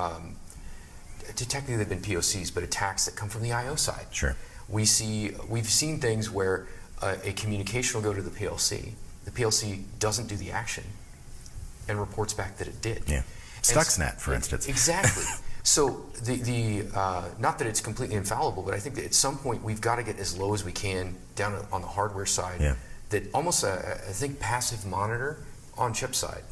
technically they've been POCs, but attacks that come from the IO side. We've seen things where a communication will go to the PLC doesn't do the action, and reports back that it did. Stuxnet, for instance. Exactly. So the not that it's completely infallible, but I think that at some point we've got to get as low as we can down on the hardware side. That almost I think passive monitor on chip side.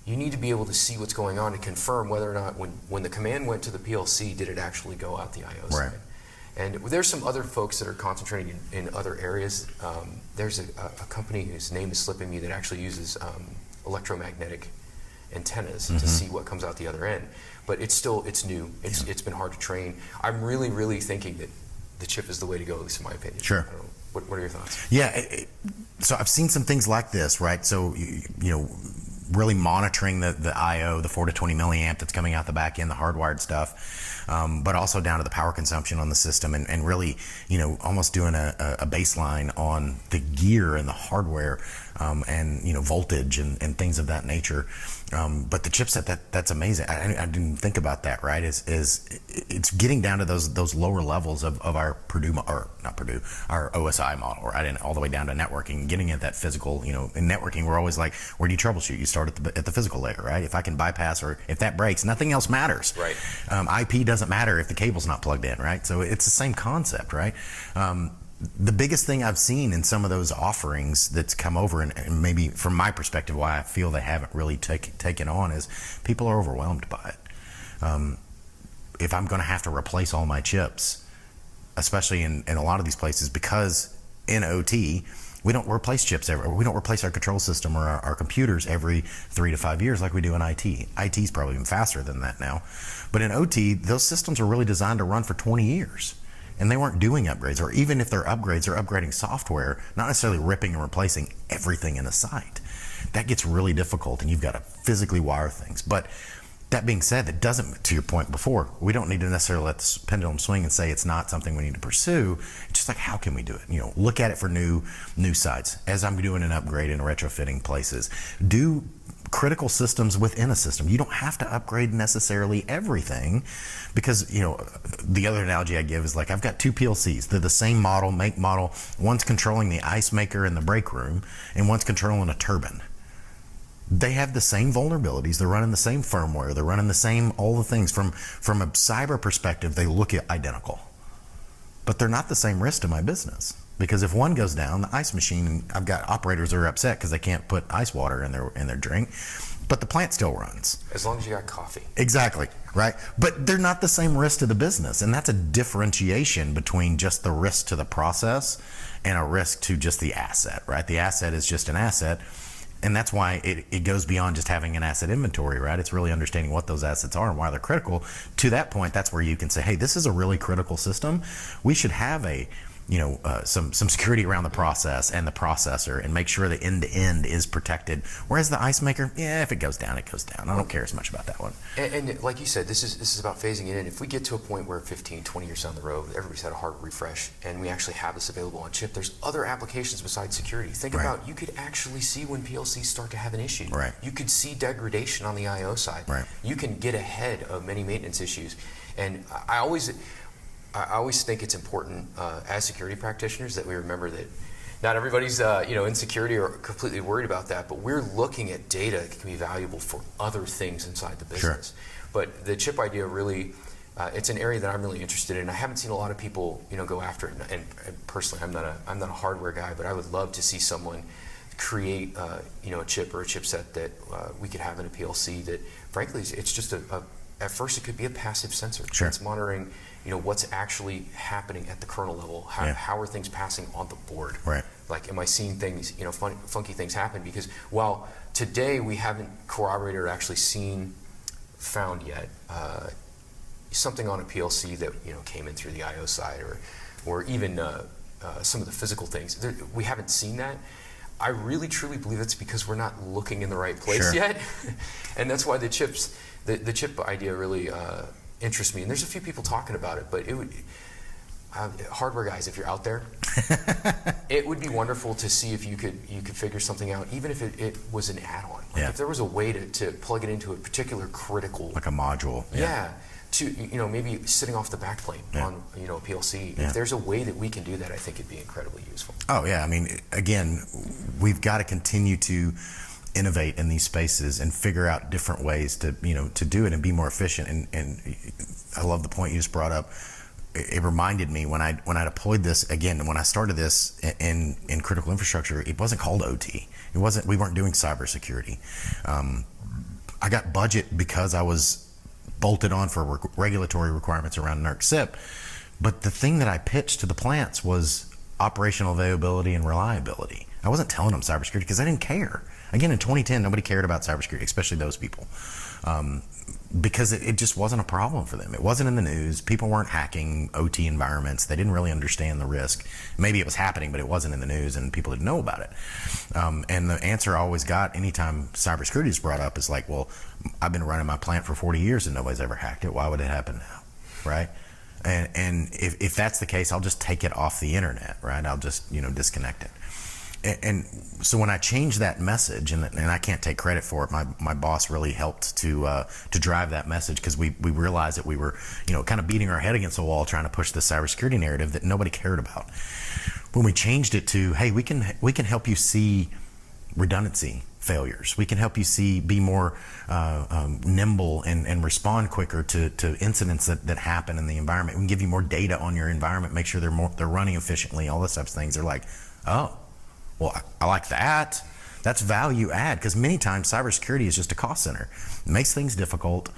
You need to be able to see what's going on to confirm whether or not when the command went to the PLC, did it actually go out the IO side. And there's some other folks that are concentrating in other areas. There's a company whose name is slipping me that actually uses electromagnetic antennas to see what comes out the other end. But it's new. It's been hard to train. I'm really, really thinking that the chip is the way to go, at least in my opinion. I don't know. What are your thoughts? So I've seen some things like this, right? So, really monitoring the I/O, the 4 to 20 milliamp that's coming out the back end, the hardwired stuff, but also down to the power consumption on the system, and really, almost doing a baseline on the gear and the hardware, and voltage and things of that nature. But the chipset, that's amazing. I didn't think about that, right? Is it's getting down to those lower levels of our our OSI model, right? And all the way down to networking, getting at that physical, in networking, we're always like, where do you troubleshoot? You start at the physical layer, right? If I can bypass, or if that breaks, nothing else matters. IP doesn't matter if the cable's not plugged in, right? So it's the same concept, right? The biggest thing I've seen in some of those offerings that's come over, and maybe from my perspective why I feel they haven't really taken on, is people are overwhelmed by it. If I'm going to have to replace all my chips, especially in a lot of these places, because in OT, we don't replace chips we don't replace our control system or our computers every 3 to 5 years like we do in IT. IT is probably even faster than that now. But in OT, those systems are really designed to run for 20 years. and they weren't doing upgrades, or even if they're upgrades, they're upgrading software, not necessarily ripping and replacing everything in a site. That gets really difficult, and you've got to physically wire things. But that being said, that doesn't, to your point before, we don't need to necessarily let the pendulum swing and say it's not something we need to pursue. It's just like, how can we do it? Look at it for new sites. As I'm doing an upgrade and retrofitting places, do critical systems within a system. You don't have to upgrade necessarily everything, because the other analogy I give is like, I've got two PLCs. They're the same model, make model. One's controlling the ice maker in the break room, and one's controlling a turbine. They have the same vulnerabilities. They're running the same firmware. They're running the same, all the things. From a cyber perspective, they look identical, but they're not the same risk to my business. Because if one goes down, the ice machine, I've got operators that are upset because they can't put ice water in their drink, but the plant still runs. As long as you got coffee. Exactly, right? But they're not the same risk to the business, and that's a differentiation between just the risk to the process and a risk to just the asset, right? The asset is just an asset, and that's why it goes beyond just having an asset inventory, right? It's really understanding what those assets are and why they're critical. To that point, that's where you can say, hey, this is a really critical system. We should have some security around the process and the processor, and make sure the end-to-end is protected. Whereas the ice maker, if it goes down, it goes down. I don't care as much about that one. And like you said, this is about phasing it in. If we get to a point where 15, 20 years down the road, everybody's had a hard refresh, and we actually have this available on chip, there's other applications besides security. Think about, you could actually see when PLCs start to have an issue. Right. You could see degradation on the I/O side. Right. You can get ahead of many maintenance issues. And I always think it's important as security practitioners that we remember that not everybody's in security or completely worried about that, but we're looking at data that can be valuable for other things inside the business. Sure. But the chip idea really, it's an area that I'm really interested in. I haven't seen a lot of people go after it, and personally, I'm not a hardware guy, but I would love to see someone create a chip or a chipset that we could have in a PLC that, frankly, it's just at first it could be a passive sensor. Sure. It's monitoring what's actually happening at the kernel level. How are things passing on the board? Right. Like, am I seeing things, funky things happen? Because while today we haven't corroborated or actually found yet something on a PLC that came in through the I/O side, or even some of the physical things, we haven't seen that. I really truly believe it's because we're not looking in the right place yet, and that's why the chip idea really interests me. And there's a few people talking about it, but it would, hardware guys, if you're out there, it would be wonderful to see if you could figure something out, even if it was an add-on. Like if there was a way to plug it into a particular critical, like a module. To maybe sitting off the backplane on a PLC. If there's a way that we can do that, I think it'd be incredibly useful. Oh yeah, I mean, again, we've got to continue to innovate in these spaces and figure out different ways to do it and be more efficient. And I love the point you just brought up. It reminded me when I deployed this again, when I started this in critical infrastructure, it wasn't called OT. We weren't doing cybersecurity. I got budget because I was bolted on for regulatory requirements around NERC SIP. But the thing that I pitched to the plants was operational availability and reliability. I wasn't telling them cybersecurity because I didn't care. Again, in 2010, nobody cared about cybersecurity, especially those people, because it just wasn't a problem for them. It wasn't in the news. People weren't hacking OT environments. They didn't really understand the risk. Maybe it was happening, but it wasn't in the news, and people didn't know about it. And the answer I always got anytime cybersecurity is brought up is like, well, I've been running my plant for 40 years and nobody's ever hacked it. Why would it happen now, right? And if that's the case, I'll just take it off the internet, right? I'll just disconnect it. And so when I changed that message, and I can't take credit for it, my boss really helped to drive that message, because we realized that we were kind of beating our head against the wall trying to push the cybersecurity narrative that nobody cared about. When we changed it to, hey, we can help you see redundancy failures. We can help you be more nimble and respond quicker to incidents that happen in the environment. We can give you more data on your environment, make sure they're running efficiently, all those types of things. They're like, oh, well, I like that. That's value add, because many times cybersecurity is just a cost center. It makes things difficult.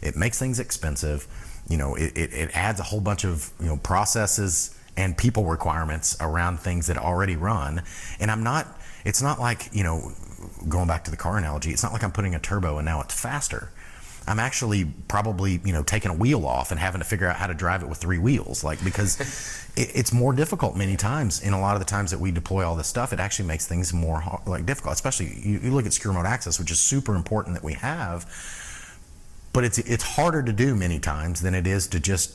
It makes things expensive. It adds a whole bunch of processes and people requirements around things that already run. And it's not like, going back to the car analogy, it's not like I'm putting a turbo and now it's faster. I'm actually probably, taking a wheel off and having to figure out how to drive it with 3 wheels, because it's more difficult many times. In a lot of the times that we deploy all this stuff, it actually makes things more difficult. Especially you look at secure remote access, which is super important that we have, but it's harder to do many times than it is to just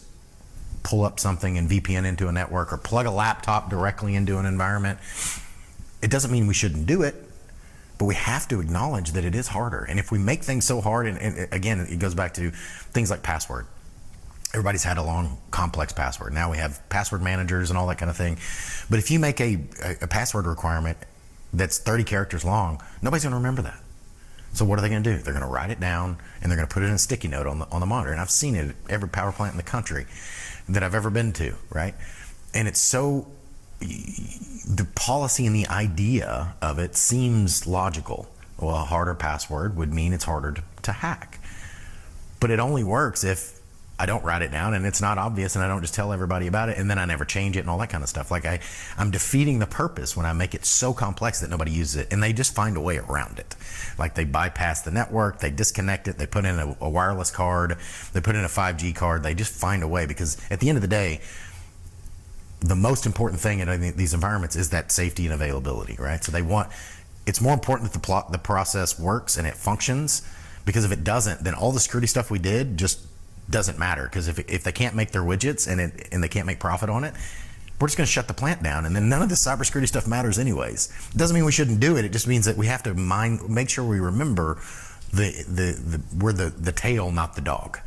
pull up something and VPN into a network or plug a laptop directly into an environment. It doesn't mean we shouldn't do it, but we have to acknowledge that it is harder. And if we make things so hard, and again, it goes back to things like password. Everybody's had a long, complex password. Now we have password managers and all that kind of thing. But if you make a password requirement that's 30 characters long, nobody's going to remember that. So what are they going to do? They're going to write it down, and they're going to put it in a sticky note on the monitor. And I've seen it at every power plant in the country that I've ever been to, right? And it's so, the policy and the idea of it seems logical. Well, a harder password would mean it's harder to hack. But it only works if I don't write it down and it's not obvious, and I don't just tell everybody about it, and then I never change it and all that kind of stuff. I'm defeating the purpose when I make it so complex that nobody uses it, and they just find a way around it. They bypass the network, they disconnect it, they put in a wireless card, they put in a 5G card, they just find a way, because at the end of the day, the most important thing in these environments is that safety and availability, right? So it's more important that the process works and it functions, because if it doesn't, then all the security stuff we did just doesn't matter. Because if they can't make their widgets and they can't make profit on it, we're just going to shut the plant down, and then none of this cybersecurity stuff matters anyways. It doesn't mean we shouldn't do it. It just means that we have to make sure we remember we're the tail, not the dog.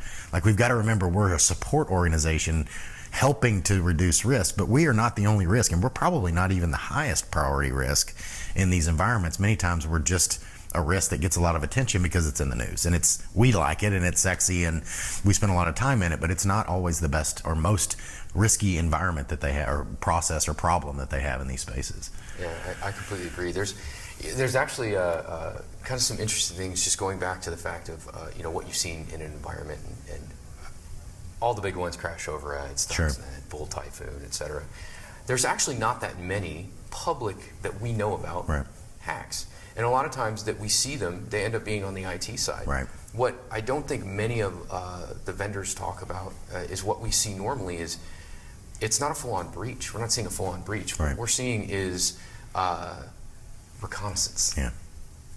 We've got to remember we're a support organization helping to reduce risk, but we are not the only risk, and we're probably not even the highest priority risk in these environments. Many times we're just a risk that gets a lot of attention because it's in the news, and we like it, and it's sexy, and we spend a lot of time in it, but it's not always the best or most risky environment that they have, or process or problem that they have in these spaces. Yeah, I completely agree. There's actually kind of some interesting things, just going back to the fact of what you've seen in an environment, and all the big ones, crash override, Stuxnet, Bull Typhoon, etc. There's actually not that many public that we know about hacks. And a lot of times that we see them, they end up being on the IT side. Right. What I don't think many of the vendors talk about is what we see normally is, it's not a full-on breach. We're not seeing a full-on breach. What we're seeing is reconnaissance. Yeah.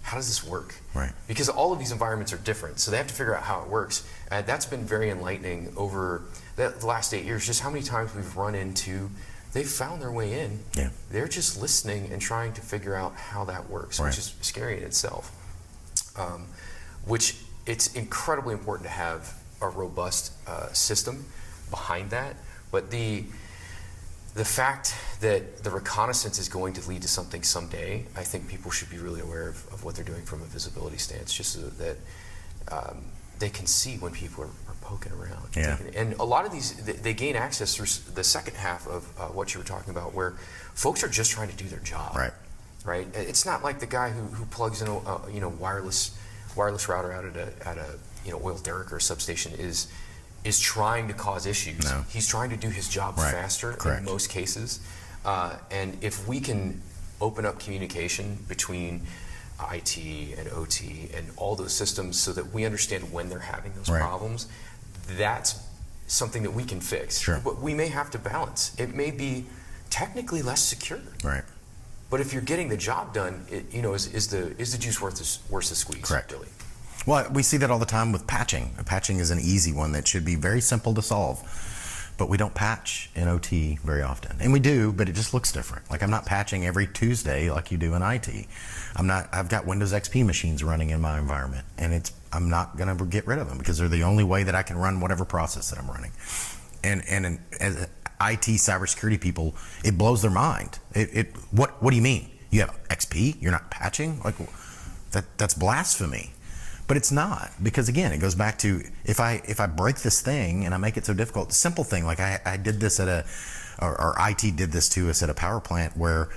How does this work? Right. Because all of these environments are different, so they have to figure out how it works. That's been very enlightening over the last 8 years, just how many times we've run into, they've found their way in. Yeah. They're just listening and trying to figure out how that works, which is scary in itself. Which it's incredibly important to have a robust system behind that. But the fact that the reconnaissance is going to lead to something someday, I think people should be really aware of what they're doing from a visibility stance, just so that they can see when people are poking around. Yeah. And a lot of these, they gain access through the second half of what you were talking about, where folks are just trying to do their job. Right. It's not like the guy who plugs in a wireless router out at a oil derrick or substation is trying to cause issues. No. He's trying to do his job faster in most cases. And if we can open up communication between IT and OT and all those systems so that we understand when they're having those problems, that's something that we can fix. Sure. But we may have to balance. It may be technically less secure. Right. But if you're getting the job done, is the juice worth the squeeze? Correct. Really? Well, we see that all the time with patching. Patching is an easy one that should be very simple to solve. But we don't patch in OT very often. And we do, but it just looks different. I'm not patching every Tuesday like you do in IT. I've got Windows XP machines running in my environment, and I'm not going to get rid of them because they're the only way that I can run whatever process that I'm running. And as IT cybersecurity people, it blows their mind. What do you mean? You have XP? You're not patching? That's blasphemy. But it's not, because again, it goes back to if I break this thing and I make it so difficult, simple thing, like I did this or IT did this to us at a power plant where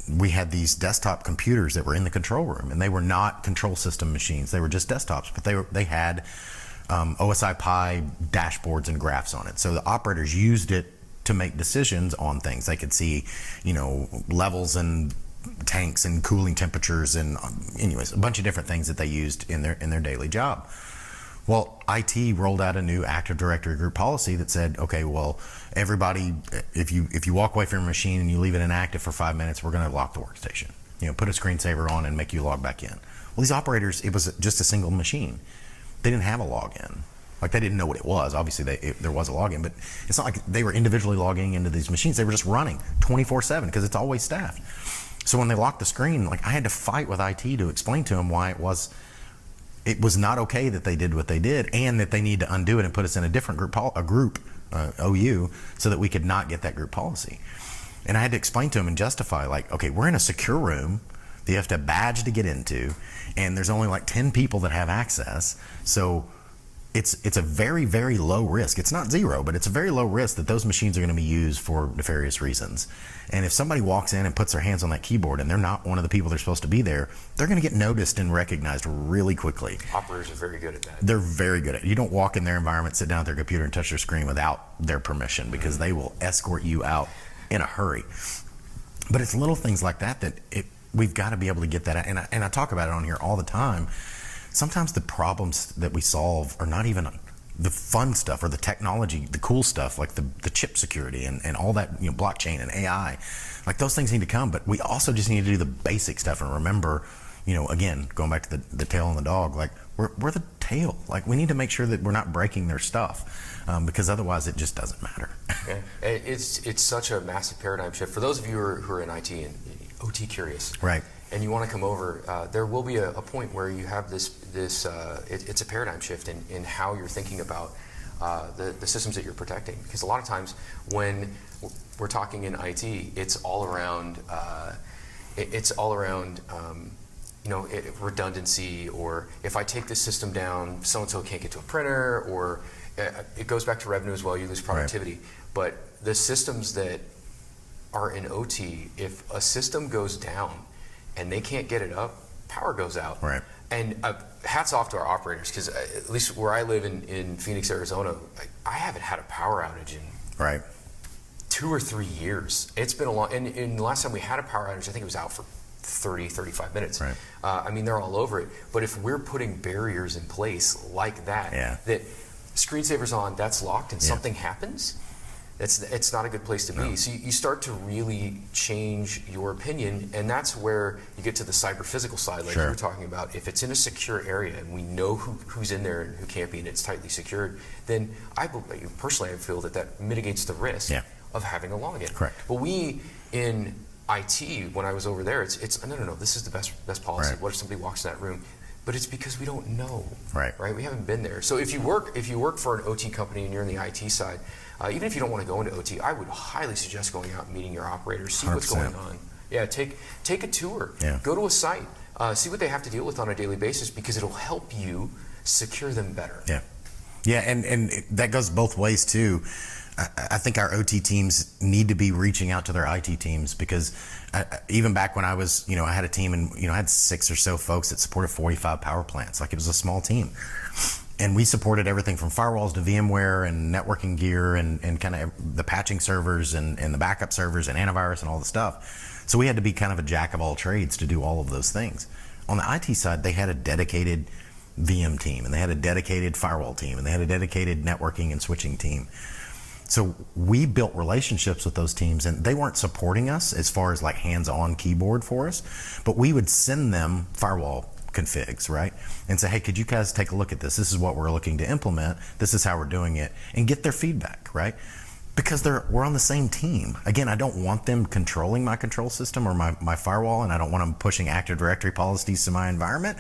we had these desktop computers that were in the control room, and they were not control system machines. They were just desktops, but they had OSI Pi dashboards and graphs on it. So the operators used it to make decisions on things. They could see, levels and tanks and cooling temperatures and anyways, a bunch of different things that they used in their daily job. Well, IT rolled out a new Active Directory group policy that said, okay, well, everybody, if you walk away from your machine and you leave it inactive for 5 minutes, we're going to lock the workstation. Put a screensaver on and make you log back in. Well, these operators, it was just a single machine. They didn't have a login. Like, they didn't know what it was. Obviously, there was a login, but it's not like they were individually logging into these machines. They were just running 24/7 because it's always staffed. So when they locked the screen, like, I had to fight with IT to explain to them why it was not okay that they did what they did, and that they need to undo it and put us in a different group, OU, so that we could not get that group policy. And I had to explain to them and justify, like, okay, we're in a secure room that you have to badge to get into, and there's only like 10 people that have access. So it's a very, very low risk. It's not zero, but it's a very low risk that those machines are going to be used for nefarious reasons. And if somebody walks in and puts their hands on that keyboard and they're not one of the people they're supposed to be there, they're going to get noticed and recognized really quickly. Operators are very good at that. They're very good at it. You don't walk in their environment, sit down at their computer and touch their screen without their permission, because they will escort you out in a hurry. But it's little things like that we've got to be able to get that out. And I talk about it on here all the time. Sometimes the problems that we solve are not even the fun stuff or the technology, the cool stuff, like the chip security and all that, blockchain and AI. Like, those things need to come, but we also just need to do the basic stuff and remember, again, going back to the tail on the dog, like, we're the tail. Like, we need to make sure that we're not breaking their stuff, because otherwise it just doesn't matter. Yeah. It's such a massive paradigm shift. For those of you who are in IT and OT curious, right, and you want to come over, there will be a point where you have it's a paradigm shift in how you're thinking about the systems that you're protecting. Because a lot of times when we're talking in IT, it's all around redundancy, or if I take this system down, so-and-so can't get to a printer, or it goes back to revenue as well, you lose productivity. Right. But the systems that are in OT, if a system goes down and they can't get it up, power goes out. Right. And hats off to our operators, because at least where I live in Phoenix, Arizona, I haven't had a power outage in 2 or 3 years. It's been a long, and the last time we had a power outage, I think it was out for 30, 35 minutes. Right. They're all over it. But if we're putting barriers in place like that, that screensaver's on, that's locked, and something happens, it's not a good place to be. So you start to really change your opinion, and that's where you get to the cyber-physical side, like you were talking about. If it's in a secure area and we know who's in there and who can't be, and it's tightly secured, then I feel that mitigates the risk of having a login. Correct. But we in IT, when I was over there, it's no, this is the best policy. Right. What if somebody walks in that room? But it's because we don't know. Right. We haven't been there. So if you work for an OT company and you're in the IT side, even if you don't want to go into OT, I would highly suggest going out and meeting your operators, see 100%. What's going on. Yeah, take a tour. Yeah. Go to a site, see what they have to deal with on a daily basis, because it'll help you secure them better. Yeah. Yeah, and that goes both ways too. I think our OT teams need to be reaching out to their IT teams, because even back when I was, I had a team, and I had 6 or so folks that supported 45 power plants. Like, it was a small team. And we supported everything from firewalls to VMware and networking gear and kind of the patching servers and the backup servers and antivirus and all the stuff. So we had to be kind of a jack of all trades to do all of those things. On the IT side, they had a dedicated VM team, and they had a dedicated firewall team, and they had a dedicated networking and switching team. So we built relationships with those teams, and they weren't supporting us as far as like hands-on keyboard for us, but we would send them firewall configs, right? And say, hey, could you guys take a look at this? This is what we're looking to implement. This is how we're doing it, and get their feedback, right? Because we're on the same team. Again, I don't want them controlling my control system or my firewall, and I don't want them pushing Active Directory policies to my environment.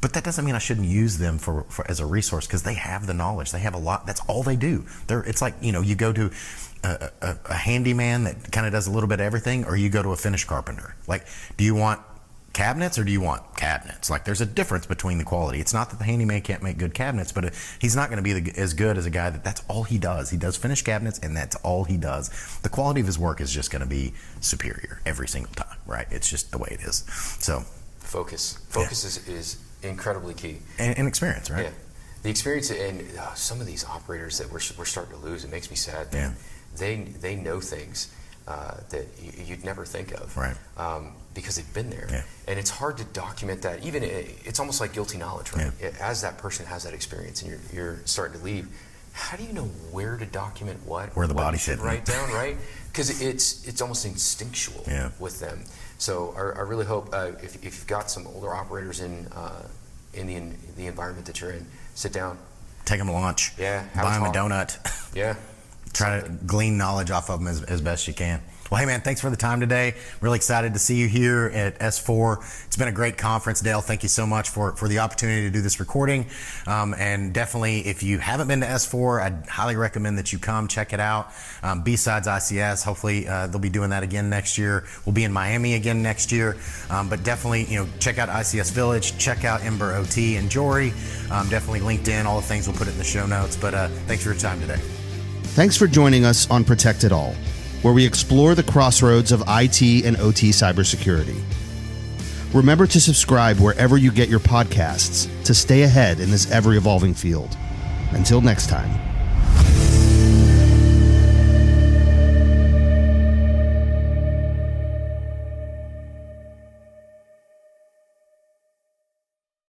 But that doesn't mean I shouldn't use them for as a resource, because they have the knowledge. They have a lot. That's all they do. It's like, you go to a handyman that kind of does a little bit of everything, or you go to a finish carpenter. Like, do you want cabinets or do you want cabinets? Like, there's a difference between the quality. It's not that the handyman can't make good cabinets, but he's not going to be as good as a guy that's all he does. He does finished cabinets, and that's all he does. The quality of his work is just going to be superior every single time, right? It's just the way it is. So focus is incredibly key. And experience, right? Yeah. The experience, and some of these operators that we're starting to lose, it makes me sad. Yeah. They know things. that you'd never think of, right? Because they've been there, yeah. And it's hard to document that. Even it's almost like guilty knowledge, right? Yeah. As that person has that experience, and you're starting to leave, how do you know where to document where the body should write down, right? Because it's almost instinctual with them. So I really hope if you've got some older operators in the environment that you're in, sit down, take them to lunch, buy them a donut, try to glean knowledge off of them as best you can. Well, hey man, thanks for the time today. Really excited to see you here at S4. It's been a great conference, Dale. Thank you so much for the opportunity to do this recording. And definitely, if you haven't been to S4, I'd highly recommend that you come check it out. Besides ICS, hopefully they'll be doing that again next year. We'll be in Miami again next year. But definitely, check out ICS Village, check out Ember OT and Jori. Definitely LinkedIn, all the things we'll put it in the show notes. But thanks for your time today. Thanks for joining us on Protect It All, where we explore the crossroads of IT and OT cybersecurity. Remember to subscribe wherever you get your podcasts to stay ahead in this ever-evolving field. Until next time.